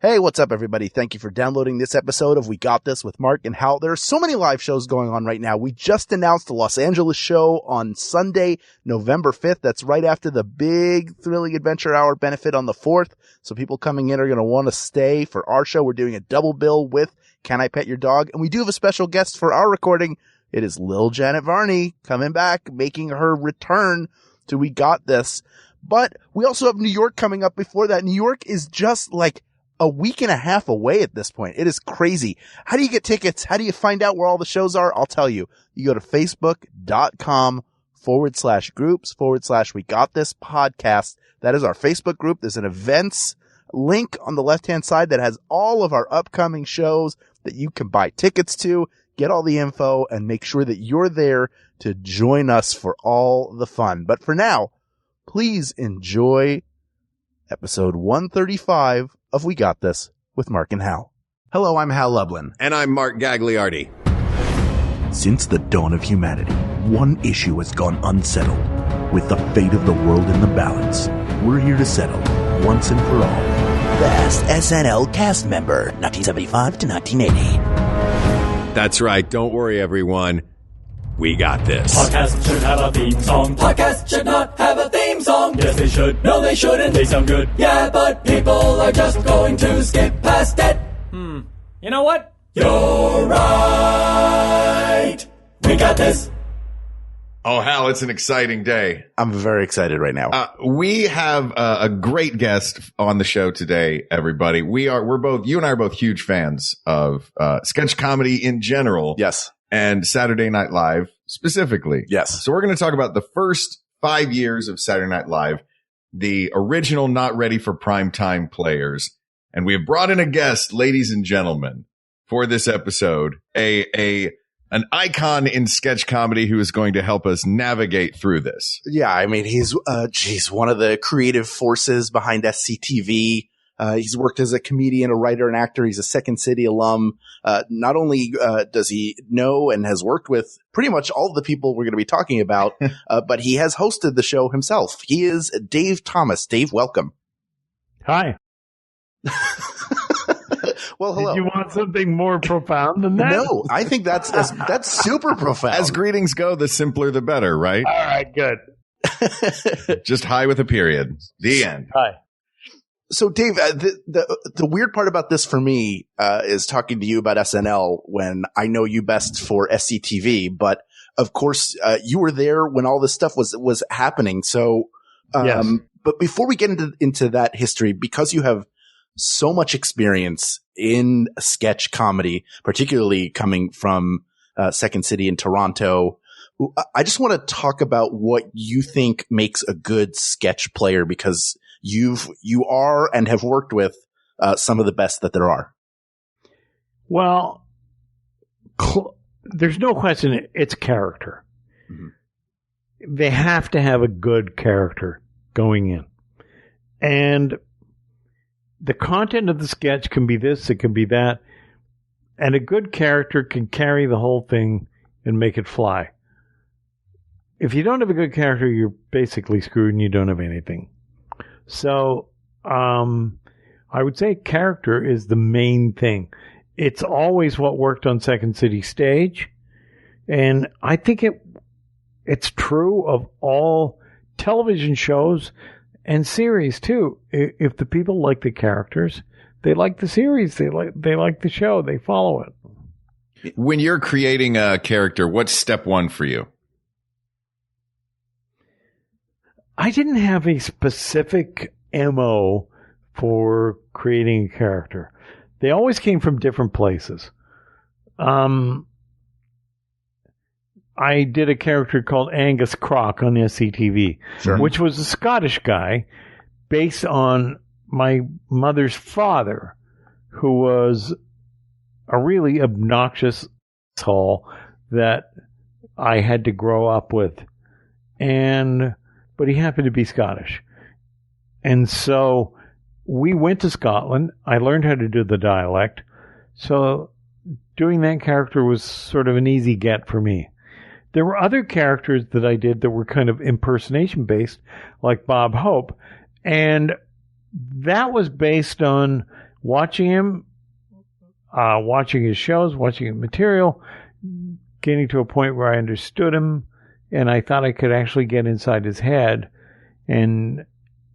Hey, what's up, everybody? Thank you for downloading this episode of We Got This with Mark and Hal. There are so many live shows going on right now. We just announced the Los Angeles show on Sunday, November 5th. That's right after the big Thrilling Adventure Hour benefit on the 4th. So people coming in are going to want to stay for our show. We're doing a double bill with Can I Pet Your Dog? And we do have a special guest for our recording. It is Lil Janet Varney coming back, making her return to We Got This. But we also have New York coming up before that. New York is just like a week and a half away at this point. It is crazy. How do you get tickets? How do you find out where all the shows are? I'll tell you. You go to facebook.com/groups/We Got This podcast. That is our Facebook group. There's an events link on the left-hand side that has all of our upcoming shows that you can buy tickets to, get all the info, and make sure that you're there to join us for all the fun. But for now, please enjoy episode 135 of We Got This with Mark and Hal. Hello, I'm Hal Lublin. And I'm Mark Gagliardi. Since the dawn of humanity, one issue has gone unsettled. With the fate of the world in the balance, we're here to settle, once and for all. Best SNL cast member, 1975 to 1980. That's right. Don't worry, everyone. We got this. Podcasts should have a theme song. Podcasts should not have a theme song. Yes, they should. No, they shouldn't. They sound good. Yeah, but people are just going to skip past it. You know what? You're right. We got this. Oh, Hal, it's an exciting day. I'm very excited right now. We have a great guest on the show today, everybody. You and I are both huge fans of sketch comedy in general. Yes. And Saturday Night Live specifically. Yes. So we're going to talk about the first 5 years of Saturday Night Live, the original not ready for primetime players. And we have brought in a guest, ladies and gentlemen, for this episode, an icon in sketch comedy who is going to help us navigate through this. Yeah, I mean, he's one of the creative forces behind SCTV. He's worked as a comedian, a writer, and actor. He's a Second City alum. Not only does he know and has worked with pretty much all of the people we're going to be talking about, but he has hosted the show himself. He is Dave Thomas. Dave, welcome. Hi. Well, hello. Did you want something more profound than that? No, I think that's super profound. As greetings go, the simpler the better, right? All right, good. Just hi with a period. The end. Hi. So, Dave, the weird part about this for me is talking to you about SNL when I know you best for SCTV. But of course, you were there when all this stuff was happening. So, yes. But before we get into that history, because you have so much experience in sketch comedy, particularly coming from Second City in Toronto, I just want to talk about what you think makes a good sketch player, because you are and have worked with some of the best that there are. Well, there's no question it's character. Mm-hmm. They have to have a good character going in. And the content of the sketch can be this, it can be that. And a good character can carry the whole thing and make it fly. If you don't have a good character, you're basically screwed and you don't have anything. So, I would say character is the main thing. It's always what worked on Second City stage. And I think it's true of all television shows and series too. If the people like the characters, they like the series, they like the show, they follow it. When you're creating a character, what's step one for you? I didn't have a specific MO for creating a character. They always came from different places. I did a character called Angus Crock on SCTV, sure, which was a Scottish guy based on my mother's father, who was a really obnoxious asshole that I had to grow up with. But he happened to be Scottish. And so we went to Scotland. I learned how to do the dialect. So doing that character was sort of an easy get for me. There were other characters that I did that were kind of impersonation based, like Bob Hope. And that was based on watching him, watching his shows, watching his material, getting to a point where I understood him, and I thought I could actually get inside his head, and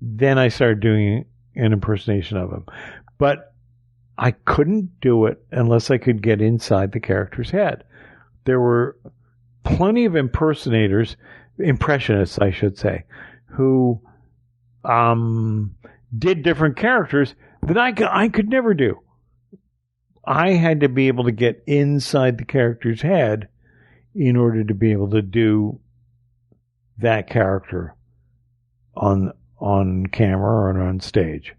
then I started doing an impersonation of him. But I couldn't do it unless I could get inside the character's head. There were plenty of impersonators, impressionists, I should say, who did different characters that I could never do. I had to be able to get inside the character's head in order to be able to do that character on camera or on stage.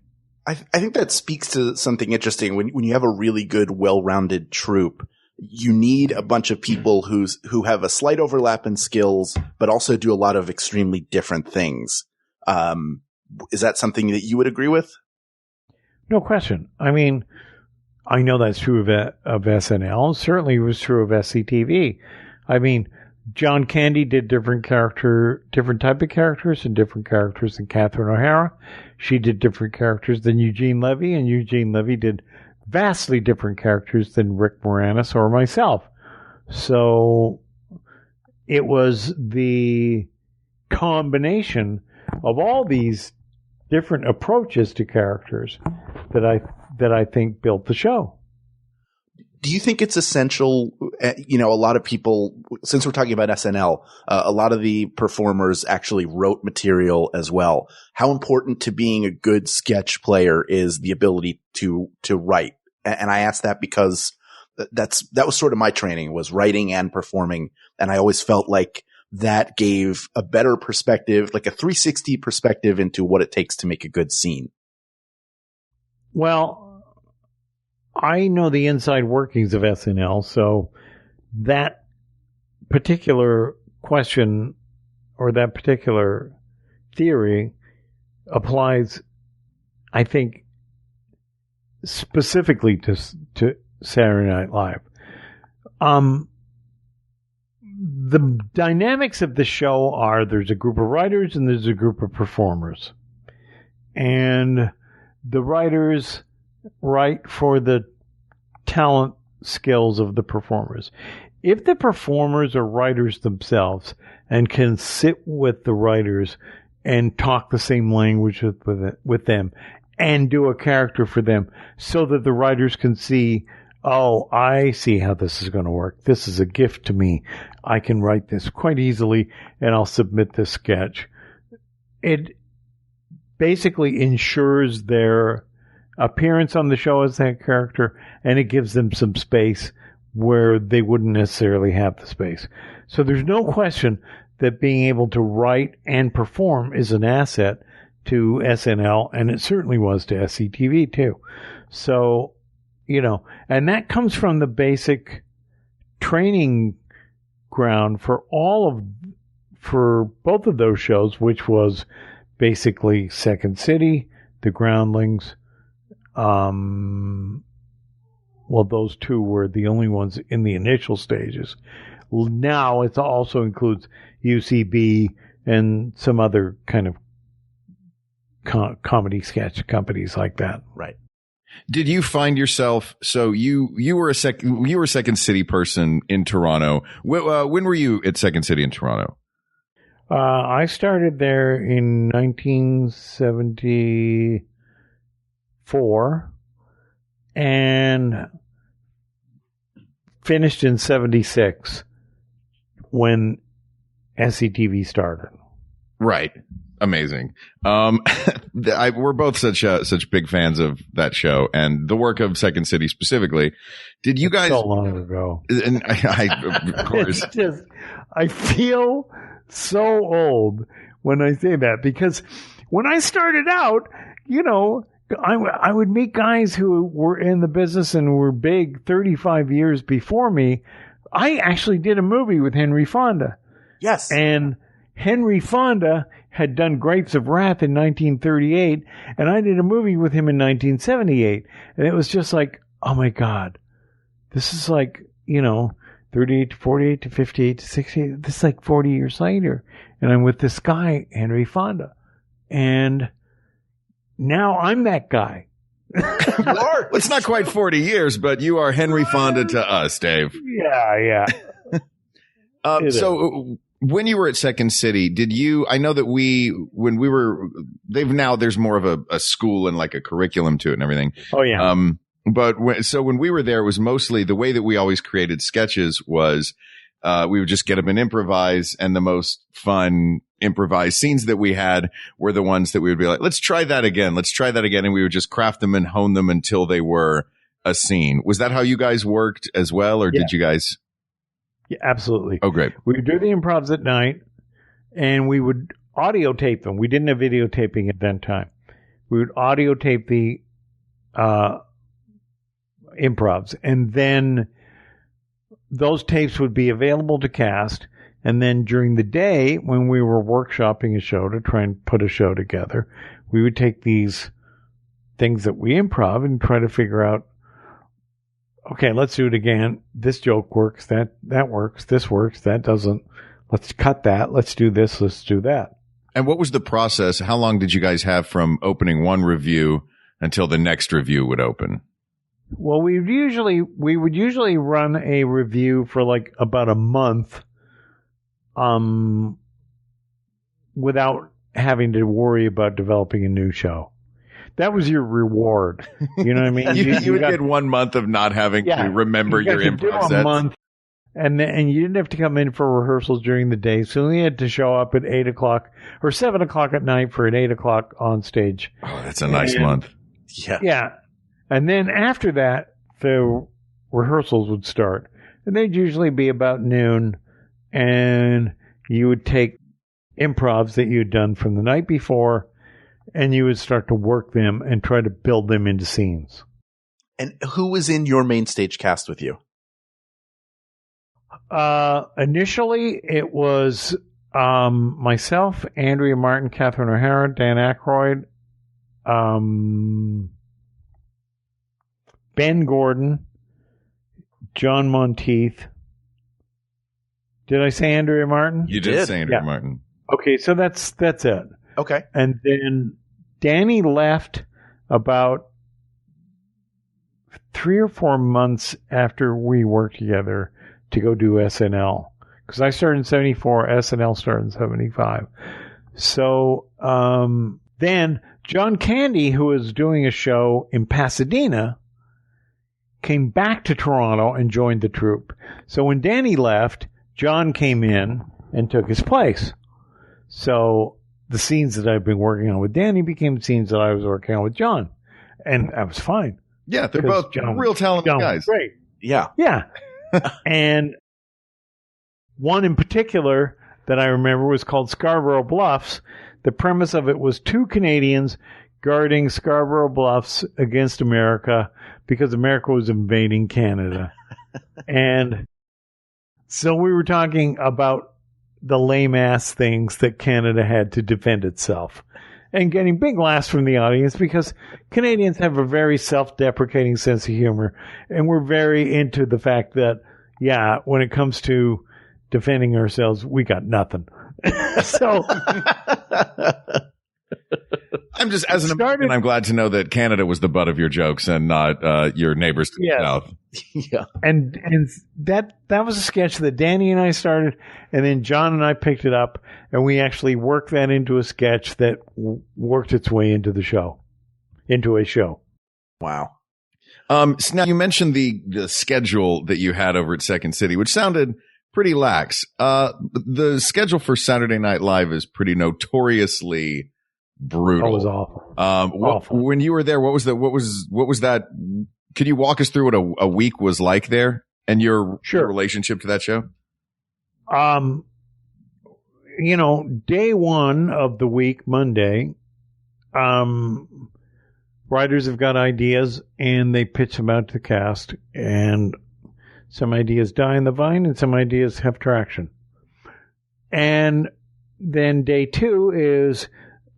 I think that speaks to something interesting. When you have a really good, well-rounded troupe, you need a bunch of people who have a slight overlap in skills, but also do a lot of extremely different things. Is that something that you would agree with? No question. I mean, I know that's true of SNL. Certainly it was true of SCTV. I mean, John Candy did different type of characters and different characters than Catherine O'Hara. She did different characters than Eugene Levy, and Eugene Levy did vastly different characters than Rick Moranis or myself. So it was the combination of all these different approaches to characters that I think built the show. Do you think it's essential? A lot of people, since we're talking about SNL, a lot of the performers actually wrote material as well. How important to being a good sketch player is the ability to write? And I ask that because that was sort of my training, was writing and performing. And I always felt like that gave a better perspective, like a 360 perspective into what it takes to make a good scene. Well, I know the inside workings of SNL, so that particular question or that particular theory applies, I think, specifically to Saturday Night Live. The dynamics of the show are there's a group of writers and there's a group of performers. And the writers write for the talent skills of the performers. If the performers are writers themselves and can sit with the writers and talk the same language with them and do a character for them so that the writers can see, oh, I see how this is going to work. This is a gift to me. I can write this quite easily and I'll submit this sketch. It basically ensures their appearance on the show as that character, and it gives them some space where they wouldn't necessarily have the space. So there's no question that being able to write and perform is an asset to SNL, and it certainly was to SCTV too. So, and that comes from the basic training ground for both of those shows, which was basically Second City, The Groundlings. Those two were the only ones in the initial stages. Now it also includes UCB and some other kind of comedy sketch companies like that. Right. Did you find yourself? So you were a Second City person in Toronto. When were you at Second City in Toronto? I started there in 1974 and finished in 76 when SCTV started. Right. Amazing. We're both such big fans of that show and the work of Second City specifically. Did you guys? So long ago. And I of course. It's just, I feel so old when I say that, because when I started out, I would meet guys who were in the business and were big 35 years before me. I actually did a movie with Henry Fonda. Yes. And Henry Fonda had done Grapes of Wrath in 1938, and I did a movie with him in 1978. And it was just like, oh my God, this is like, 38 to 48 to 58 to 68. This is like 40 years later. And I'm with this guy, Henry Fonda. And now I'm that guy. You are. It's not quite 40 years, but you are Henry Fonda to us, Dave. Yeah. So when you were at Second City, I know that there's more of a school and like a curriculum to it and everything. Oh, yeah. But when we were there, it was mostly the way that we always created sketches was, we would just get up and improvise, and the most fun improvised scenes that we had were the ones that we would be like, let's try that again. And we would just craft them and hone them until they were a scene. Was that how you guys worked as well? Or did you guys? Yeah, absolutely. Oh, great. We would do the improvs at night, and we would audio tape them. We didn't have videotaping at that time. We would audio tape the improvs, and then those tapes would be available to cast. And then during the day, when we were workshopping a show to try and put a show together, we would take these things that we improv and try to figure out, okay, let's do it again. This joke works. That works. This works. That doesn't. Let's cut that. Let's do this. Let's do that. And what was the process? How long did you guys have from opening one review until the next review would open? Well, we would usually run a review for like about a month, without having to worry about developing a new show. That was your reward. You know what I mean? you would get 1 month of not having to remember your improv sets. Month, and you didn't have to come in for rehearsals during the day, so you had to show up at 8 o'clock or 7 o'clock at night for an 8 o'clock on stage. Oh, that's a nice month. Yeah. And then after that, the rehearsals would start. And they'd usually be about noon, and you would take improvs that you'd done from the night before, and you would start to work them and try to build them into scenes. And who was in your main stage cast with you? Initially, it was myself, Andrea Martin, Catherine O'Hara, Dan Aykroyd, Ben Gordon, John Monteith. Did I say Andrea Martin? You did say Andrea Martin. Okay, so that's it. Okay. And then Danny left about 3 or 4 months after we worked together to go do SNL. Because I started in 74, SNL started in 75. So then John Candy, who was doing a show in Pasadena, came back to Toronto and joined the troupe. So when Danny left, John came in and took his place. So the scenes that I've been working on with Danny became scenes that I was working on with John. And that was fine. Yeah, they're both real talented guys. Great. Yeah. Yeah. And one in particular that I remember was called Scarborough Bluffs. The premise of it was 2 Canadians guarding Scarborough Bluffs against America because America was invading Canada. And so we were talking about the lame-ass things that Canada had to defend itself, and getting big laughs from the audience because Canadians have a very self-deprecating sense of humor, and we're very into the fact that, yeah, when it comes to defending ourselves, we got nothing. So I'm just, as an American, I'm glad to know that Canada was the butt of your jokes and not your neighbors to the south. Yeah. And that was a sketch that Danny and I started, and then John and I picked it up, and we actually worked that into a sketch that worked its way into the show, into a show. Wow. So now you mentioned the schedule that you had over at Second City, which sounded pretty lax. The schedule for Saturday Night Live is pretty notoriously brutal. It was awful. When you were there, what was that? Could you walk us through what a week was like there and your relationship to that show? Day one of the week, Monday, writers have got ideas and they pitch them out to the cast, and some ideas die in the vine and some ideas have traction. And then day two is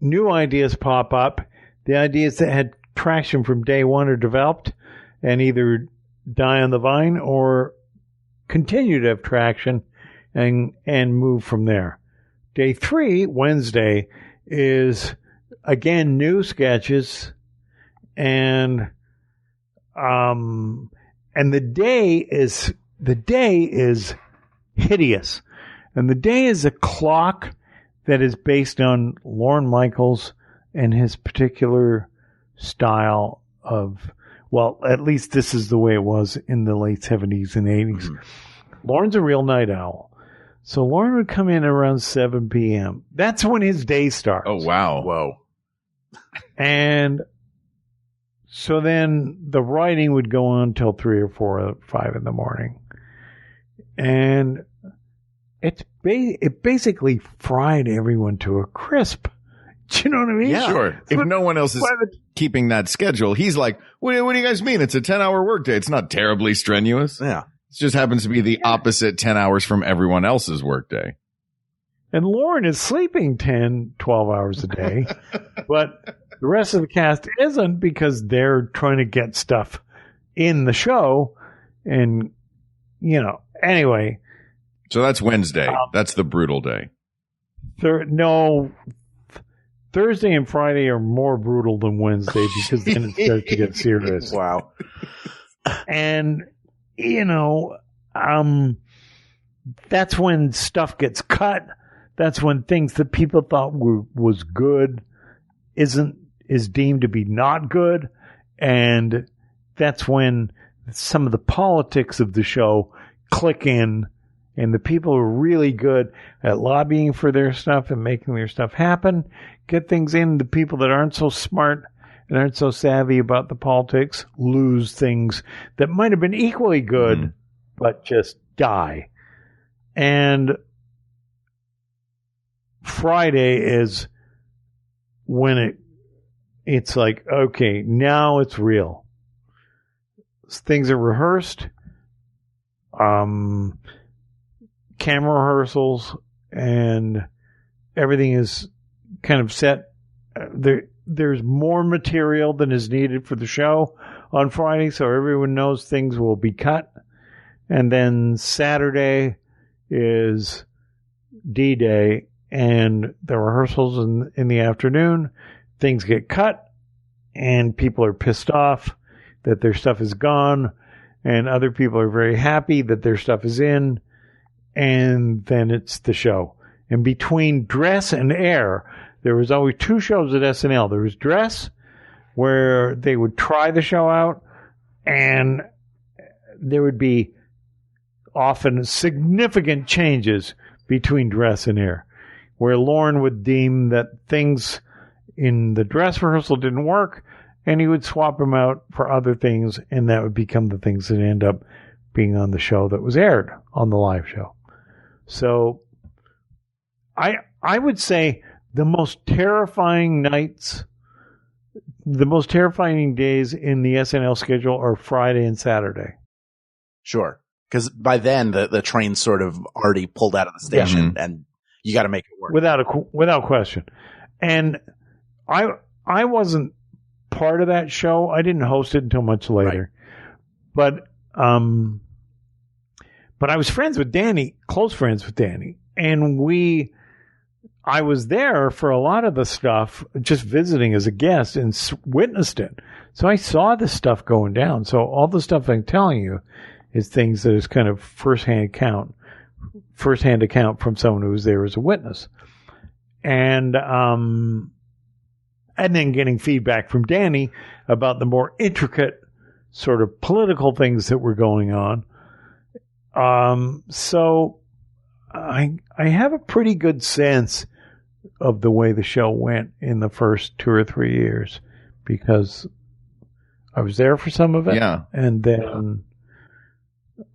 new ideas pop up. The ideas that had traction from day one are developed and either die on the vine or continue to have traction and move from there. Day three, Wednesday, is again new sketches and the day is hideous, and the day is a clock that is based on Lorne Michaels and his particular style of, well, at least this is the way it was in the late 70s and 80s. Mm-hmm. Lorne's a real night owl. So Lorne would come in around 7 p.m. That's when his day starts. Oh, wow. Whoa. And so then the writing would go on till 3 or 4 or 5 in the morning. And it basically fried everyone to a crisp. Do you know what I mean? Yeah, sure. If no one else is keeping that schedule, he's like, what do you guys mean? It's a 10-hour workday. It's not terribly strenuous. Yeah. It just happens to be the opposite 10 hours from everyone else's workday. And Lorne is sleeping 10, 12 hours a day. But the rest of the cast isn't, because they're trying to get stuff in the show. And, anyway. So that's Wednesday. That's the brutal day. Thursday and Friday are more brutal than Wednesday, because then it starts to get serious. Wow. And, that's when stuff gets cut. That's when things that people thought was good is deemed to be not good. And that's when some of the politics of the show click in, and the people who are really good at lobbying for their stuff and making their stuff happen get things in. The people that aren't so smart and aren't so savvy about the politics lose things that might have been equally good, but just die. And Friday is when it's like, okay, now it's real. Things are rehearsed, camera rehearsals, and everything is kind of set. There's more material than is needed for the show on Friday, so everyone knows things will be cut. And then Saturday is D-Day, and the rehearsals in the afternoon. Things get cut, and people are pissed off that their stuff is gone, and other people are very happy that their stuff is in, and then it's the show. And between dress and air, there was always 2 shows at SNL. There was dress, where they would try the show out, and there would be often significant changes between dress and air, where Lorne would deem that things in the dress rehearsal didn't work, and he would swap them out for other things, and that would become the things that end up being on the show that was aired on the live show. So I would say the most terrifying nights, the most terrifying days in the SNL schedule are Friday and Saturday. Sure. Because by then the train's sort of already pulled out of the station, and you got to make it work without question. And I wasn't part of that show. I didn't host it until much later, but I was friends with Danny, close friends with Danny, and I was there for a lot of the stuff, just visiting as a guest, and witnessed it. So I saw the stuff going down. So all the stuff I'm telling you is things that is kind of firsthand account from someone who was there as a witness. And then getting feedback from Danny about the more intricate sort of political things that were going on. So I have a pretty good sense of the way the show went in the first 2 or 3 years, because I was there for some of it. Yeah. And then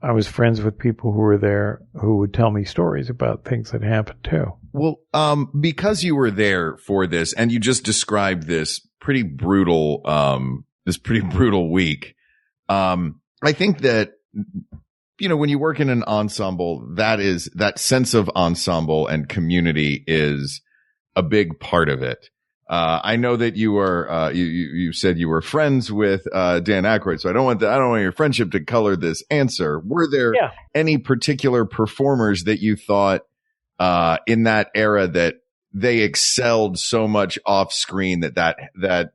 I was friends with people who were there who would tell me stories about things that happened too. Well, because you were there for this, and you just described this pretty brutal week. I think that, when you work in an ensemble, that sense of ensemble and community is a big part of it. I know that you were, you said you were friends with, Dan Aykroyd. So I don't want your friendship to color this answer. Were there any particular performers that you thought, in that era that they excelled so much off screen that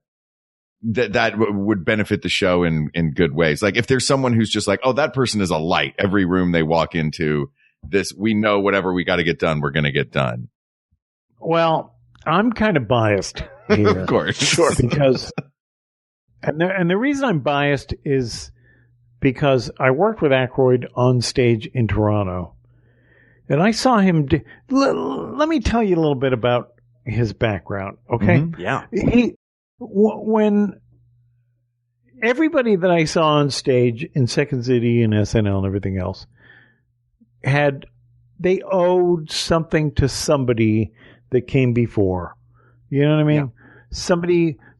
would benefit the show in good ways. Like if there's someone who's just like, oh, that person is a light. Every room they walk into, we know whatever we got to get done, we're going to get done. Well, I'm kind of biased here. Of course. Sure. Because, and the reason I'm biased is because I worked with Aykroyd on stage in Toronto. And I saw him. Let me tell you a little bit about his background, okay? Mm-hmm. Yeah. When everybody that I saw on stage in Second City and SNL and everything else they owed something to somebody that came before. You know what I mean? Yeah.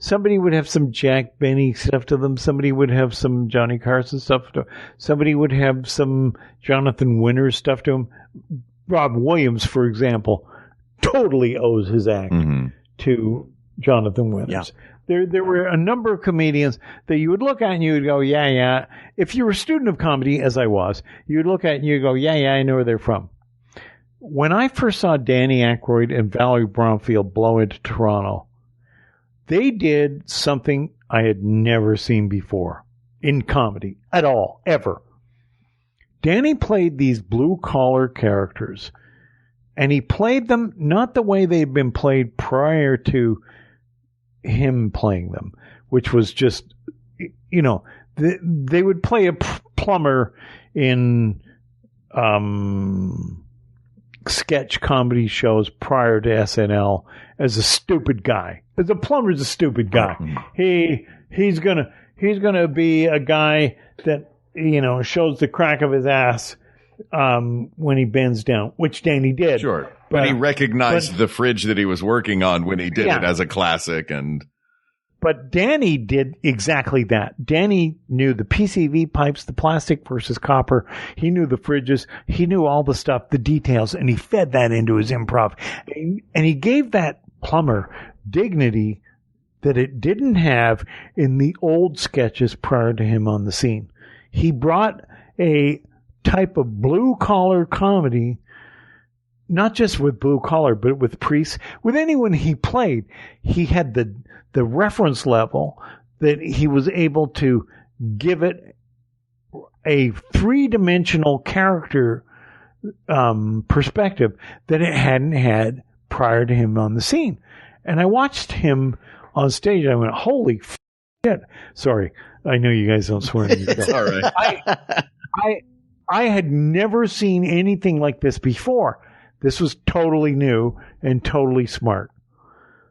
Somebody would have some Jack Benny stuff to them. Somebody would have some Johnny Carson stuff to them. Somebody would have some Jonathan Winters stuff to him. Rob Williams, for example, totally owes his act to Jonathan Winters. Yeah. There were a number of comedians that you would look at and you would go, yeah. If you were a student of comedy, as I was, you would look at it and you would go, yeah, I know where they're from. When I first saw Danny Aykroyd and Valerie Bromfield blow into Toronto, they did something I had never seen before in comedy at all, ever. Danny played these blue-collar characters, and he played them not the way they'd been played prior to him playing them, which was just, they would play a plumber in sketch comedy shows prior to SNL as a stupid guy. As a plumber's a stupid guy. He's gonna be a guy that shows the crack of his ass when he bends down, which Danny did. Sure, but he recognized the fridge that he was working on when he did it as a classic, But Danny did exactly that. Danny knew the PCV pipes, the plastic versus copper. He knew the fridges. He knew all the stuff, the details, and he fed that into his improv. And he gave that plumber dignity that it didn't have in the old sketches prior to him on the scene. He brought a type of blue-collar comedy, not just with blue-collar, but with priests. With anyone he played, he had the reference level that he was able to give it a three-dimensional character perspective that it hadn't had prior to him on the scene. And I watched him on stage. I went, holy shit. Sorry. I know you guys don't swear. It's all right. I had never seen anything like this before. This was totally new and totally smart.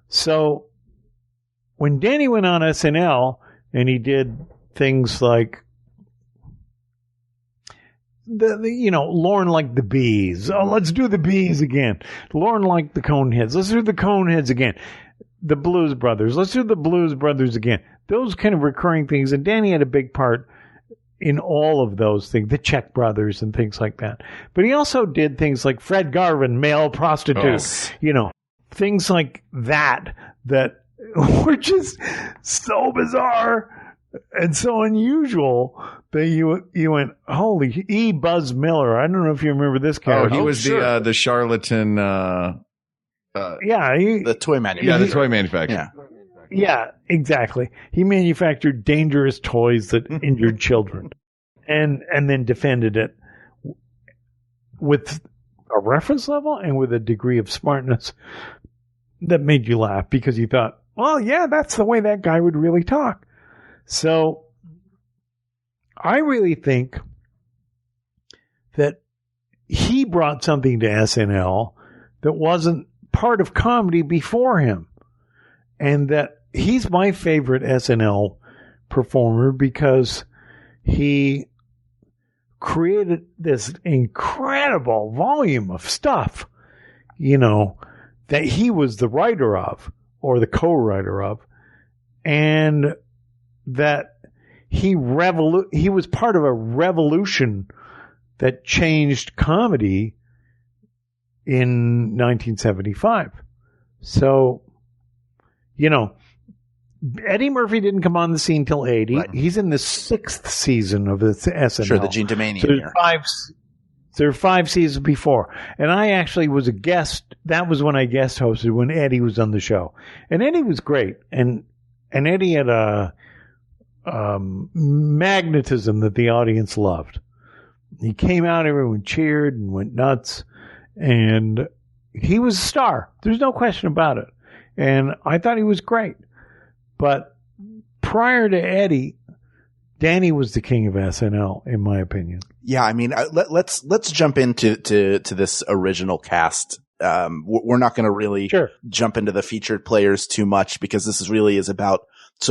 So when Danny went on SNL and he did things like Lorne liked the bees. Oh, let's do the bees again. Lorne liked the Coneheads. Let's do the Coneheads again. The Blues Brothers. Let's do the Blues Brothers again. Those kind of recurring things. And Danny had a big part in all of those things, the Czech Brothers and things like that. But he also did things like Fred Garvin, male prostitute, things like that were just so bizarre and so unusual that you went, holy, E. Buzz Miller. I don't know if you remember this character. Oh, he was the charlatan. The toy manufacturer. Yeah, the toy manufacturer. Yeah, exactly. He manufactured dangerous toys that injured children and then defended it with a reference level and with a degree of smartness that made you laugh because you thought, well, yeah, that's the way that guy would really talk. So I really think that he brought something to SNL that wasn't part of comedy before him. And that he's my favorite SNL performer because he created this incredible volume of stuff, that he was the writer of or the co-writer of, and that he was part of a revolution that changed comedy in 1975. So, Eddie Murphy didn't come on the scene till 80. Right. He's in the 6th season of the SNL. Sure, the Gene Domanian so there were 5 seasons before. And I actually was a guest. That was when I guest hosted when Eddie was on the show. And Eddie was great. And And Eddie had a magnetism that the audience loved. He came out, everyone cheered and went nuts, and he was a star. There's no question about it. And I thought he was great. But prior to Eddie, Danny was the king of SNL, in my opinion. Yeah, I mean, let's jump into this original cast. We're not going to really jump into the featured players too much because this is about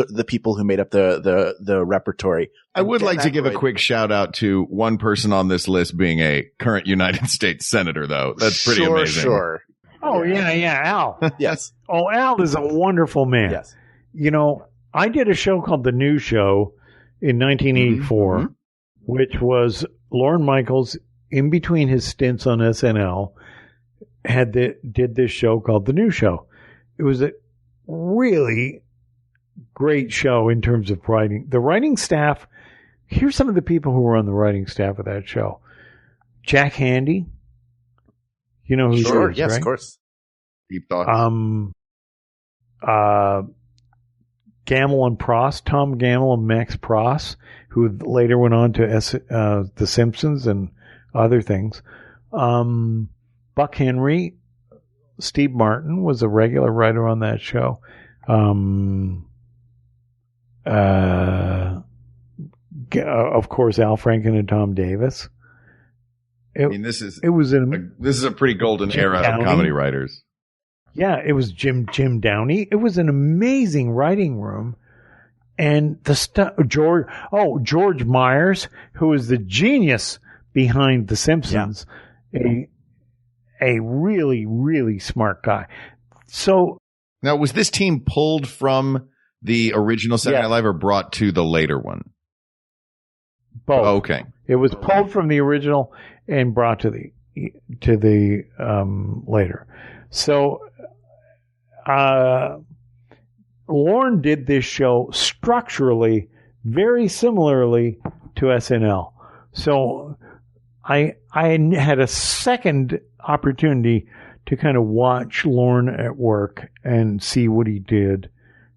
the people who made up the repertory. I would like to give a quick shout out to one person on this list being a current United States senator, though. That's pretty amazing. Sure. Oh, yeah, Al. Yes. Oh, Al is a wonderful man. Yes. You know, I did a show called The New Show in 1984, which was Lorne Michaels, in between his stints on SNL, did this show called The New Show. It was a really great show in terms of writing. The writing staff, here's some of the people who were on the writing staff of that show. Jack Handy. You know who he is, yes, right? Of course. Deep thoughts. Gamble and Pross, Tom Gamble and Max Pross, who later went on to The Simpsons and other things. Buck Henry, Steve Martin was a regular writer on that show. Of course, Al Franken and Tom Davis. This is a pretty golden era of comedy writers. Yeah, it was Jim Downey. It was an amazing writing room. And George Myers, who is the genius behind The Simpsons, a really, really smart guy. So now, was this team pulled from the original Saturday Night Live or brought to the later one? Both. Oh, okay. It was pulled from the original and brought to the later. So, Lorne did this show structurally very similarly to SNL. So, I had a second opportunity to kind of watch Lorne at work and see what he did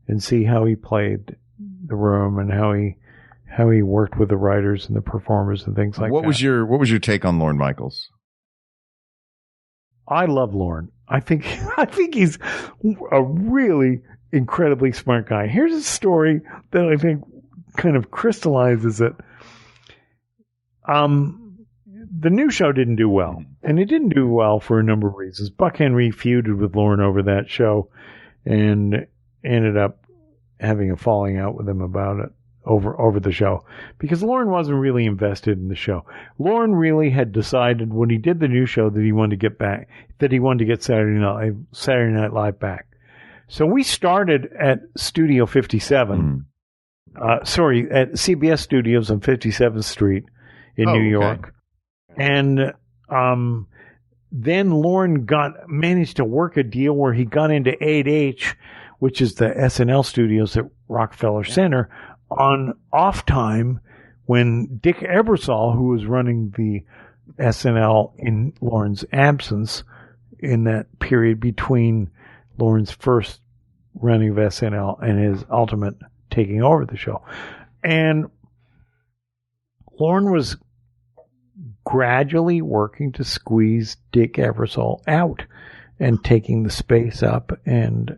and see how he played the room and how he worked with the writers and the performers and things like that. What was your take on Lorne Michaels? I love Lorne. I think he's a really incredibly smart guy. Here's a story that I think kind of crystallizes it. The New Show didn't do well, and it didn't do well for a number of reasons. Buck Henry feuded with Lorne over that show and ended up having a falling out with him about it over the show because Lorne wasn't really invested in the show. Lorne really had decided when he did the New Show that he wanted to get Saturday Night Live back. So we started at Studio 57, at CBS Studios on 57th Street in New York. And then Lorne managed to work a deal where he got into 8H, which is the SNL studios at Rockefeller Center, on off time when Dick Ebersol, who was running the SNL in Lorne's absence in that period between Lorne's first running of SNL and his ultimate taking over the show. And Lorne was gradually working to squeeze Dick Ebersol out and taking the space up. And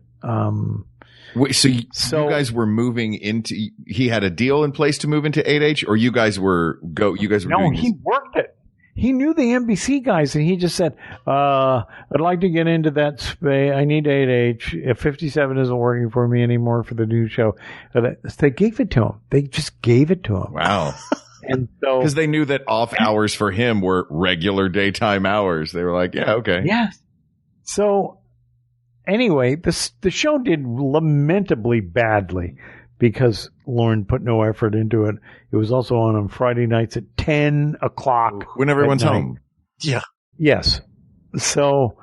wait, so you guys were moving into? He had a deal in place to move into 8H, or you guys were no, doing he worked it. He knew the NBC guys, and he just said, "I'd like to get into that space. I need 8H. If 57 isn't working for me anymore for the New Show," they gave it to him. They just gave it to him. Wow. And so, because they knew that off hours for him were regular daytime hours, they were like, "Yeah, okay." Yes. So anyway, the show did lamentably badly because Lorne put no effort into it. It was also on Friday nights at 10 o'clock. When everyone's home. Yeah. Yes. So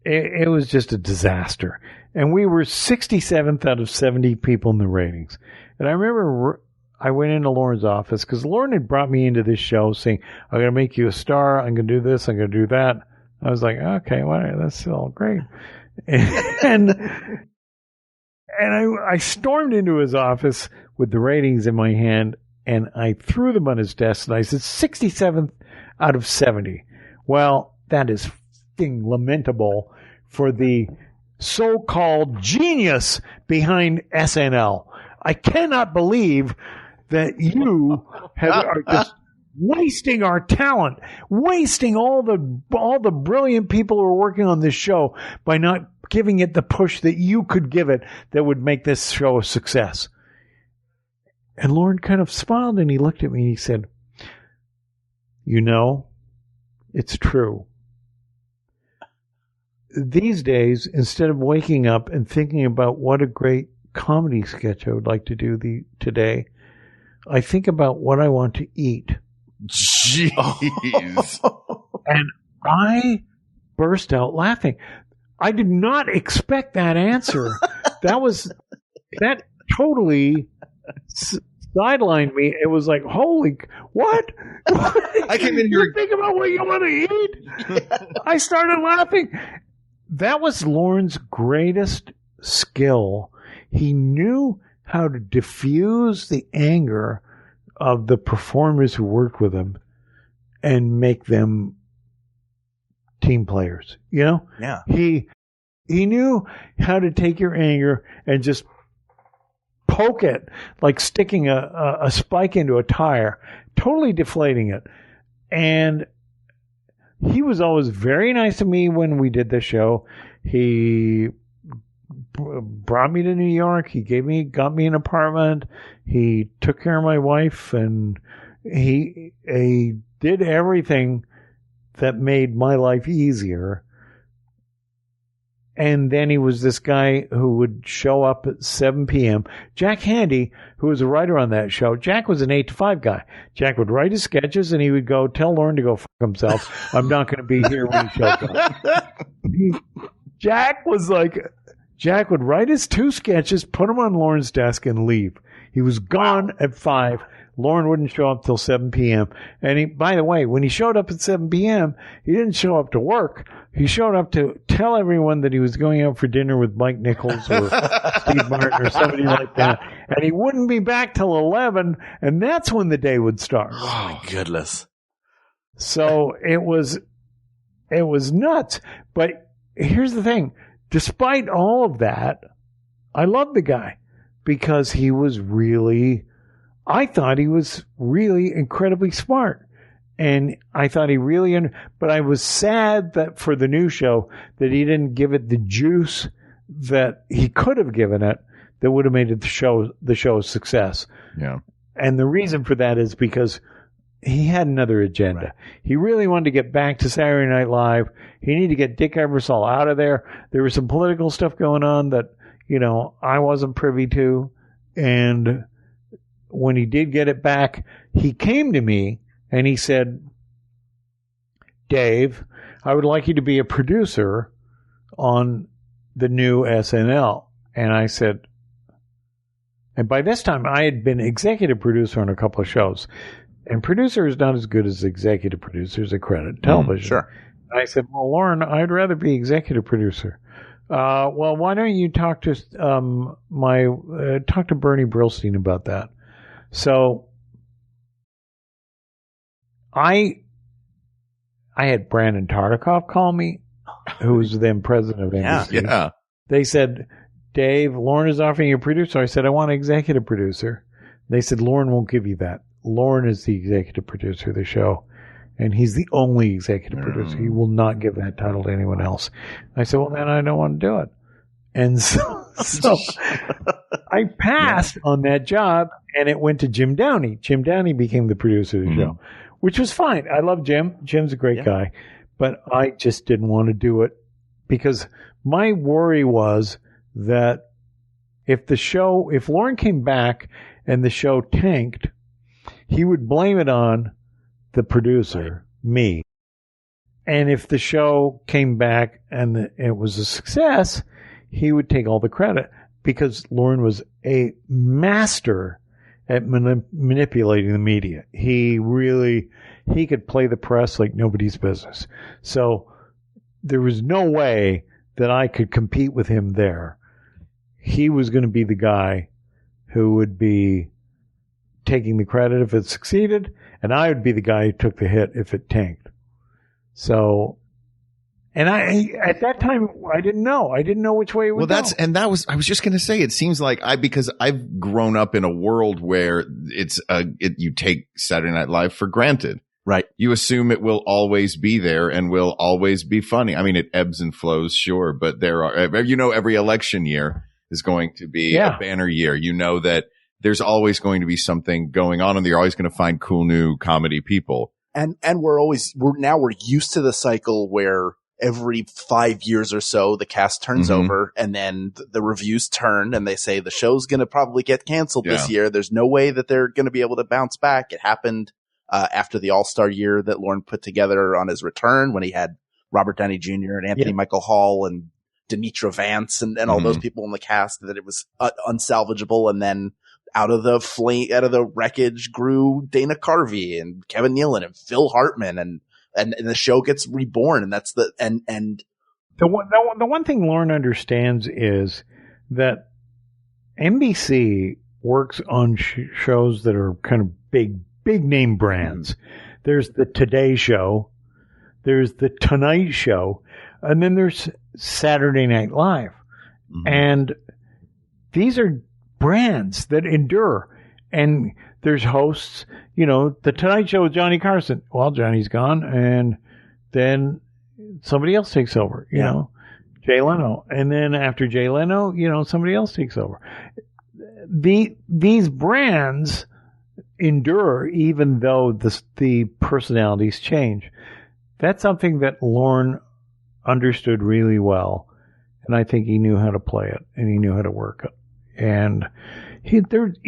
it was just a disaster. And we were 67th out of 70 people in the ratings. And I remember I went into Lorne's office because Lorne had brought me into this show saying, "I'm going to make you a star. I'm going to do this. I'm going to do that." I was like, "Okay, well, that's all great." And And I stormed into his office with the ratings in my hand, and I threw them on his desk, and I said, 67th out of 70. Well, that is f***ing lamentable for the so-called genius behind SNL. I cannot believe that you are just wasting our talent, wasting all the brilliant people who are working on this show by not giving it the push that you could give it that would make this show a success. And Lorne kind of smiled and he looked at me and he said, you know, it's true. These days, instead of waking up and thinking about what a great comedy sketch I would like to do today, I think about what I want to eat. Jeez. And I burst out laughing. I did not expect that answer. That totally sidelined me. It was like, holy, what? I came in here. Think about what you want to eat. I started laughing. That was Lorne's greatest skill. He knew how to diffuse the anger of the performers who worked with him and make them team players. You know? Yeah. He knew how to take your anger and just poke it like sticking a spike into a tire, totally deflating it. And he was always very nice to me when we did the show. He brought me to New York. He got me an apartment. He took care of my wife, and he did everything that made my life easier. And then he was this guy who would show up at 7 p.m. Jack Handy, who was a writer on that show, Jack was an 8 to 5 guy. Jack would write his sketches, and he would go, tell Lorne to go fuck himself. I'm not going to be here when he shows up. Jack would write his 2 sketches, put them on Lorne's desk, and leave. He was gone at 5. Lorne wouldn't show up till 7 p.m. And by the way, when he showed up at 7 p.m., he didn't show up to work. He showed up to tell everyone that he was going out for dinner with Mike Nichols or Steve Martin or somebody like that. And he wouldn't be back till 11, and that's when the day would start. Oh, my goodness. So it was nuts. But here's the thing. Despite all of that, I love the guy because I thought he was really incredibly smart. And I thought but I was sad that for the new show that he didn't give it the juice that he could have given it that would have made it the show a success. Yeah. And the reason for that is because he had another agenda. Right. He really wanted to get back to Saturday Night Live. He needed to get Dick Ebersol out of there. There was some political stuff going on that, I wasn't privy to. And when he did get it back, he came to me and he said, Dave, I would like you to be a producer on the new SNL. And I said, and by this time I had been executive producer on a couple of shows. And producer is not as good as executive producers at Credit Television. Sure. I said, well, Lorne, I'd rather be executive producer. Well, why don't you talk to talk to Bernie Brillstein about that? So I had Brandon Tartikoff call me, who was then president of NBC. Yeah. They said, Dave, Lorne is offering you a producer. I said, I want an executive producer. They said, Lorne won't give you that. Lorne is the executive producer of the show, and he's the only executive producer. He will not give that title to anyone else. I said, well, then I don't want to do it. And so I passed on that job, and it went to Jim Downey. Jim Downey became the producer of the show, which was fine. I love Jim. Jim's a great guy. But I just didn't want to do it because my worry was that if Lorne came back and the show tanked, he would blame it on the producer, me. And if the show came back and it was a success, he would take all the credit because Lorne was a master at manipulating the media. He could play the press like nobody's business. So there was no way that I could compete with him there. he was going to be the guy who would be taking the credit if it succeeded, and I would be the guy who took the hit if it tanked. So, and at that time, I didn't know. I didn't know which way it would go. I was just going to say, it seems like because I've grown up in a world where you take Saturday Night Live for granted. Right. You assume it will always be there and will always be funny. I mean, it ebbs and flows, sure, but every election year is going to be a banner year. You know that there's always going to be something going on, and you're always going to find cool new comedy people. And we're used to the cycle where every 5 years or so the cast turns over, and then the reviews turn and they say the show's going to probably get canceled this year. There's no way that they're going to be able to bounce back. It happened after the All-Star year that Lorne put together on his return, when he had Robert Downey Jr. and Anthony Michael Hall and Demetra Vance and all those people in the cast, that it was unsalvageable. And then out of the wreckage grew Dana Carvey and Kevin Nealon and Phil Hartman, and the show gets reborn. And that's the one thing Lorne understands is that NBC works on shows that are kind of big name brands. There's the Today Show, there's the Tonight Show, and then there's Saturday Night Live. And these are brands that endure. And there's hosts, the Tonight Show with Johnny Carson. Well, Johnny's gone, and then somebody else takes over, you know, Jay Leno. And then after Jay Leno, somebody else takes over. These brands endure even though the personalities change. That's something that Lorne understood really well, and I think he knew how to play it and he knew how to work it. And you can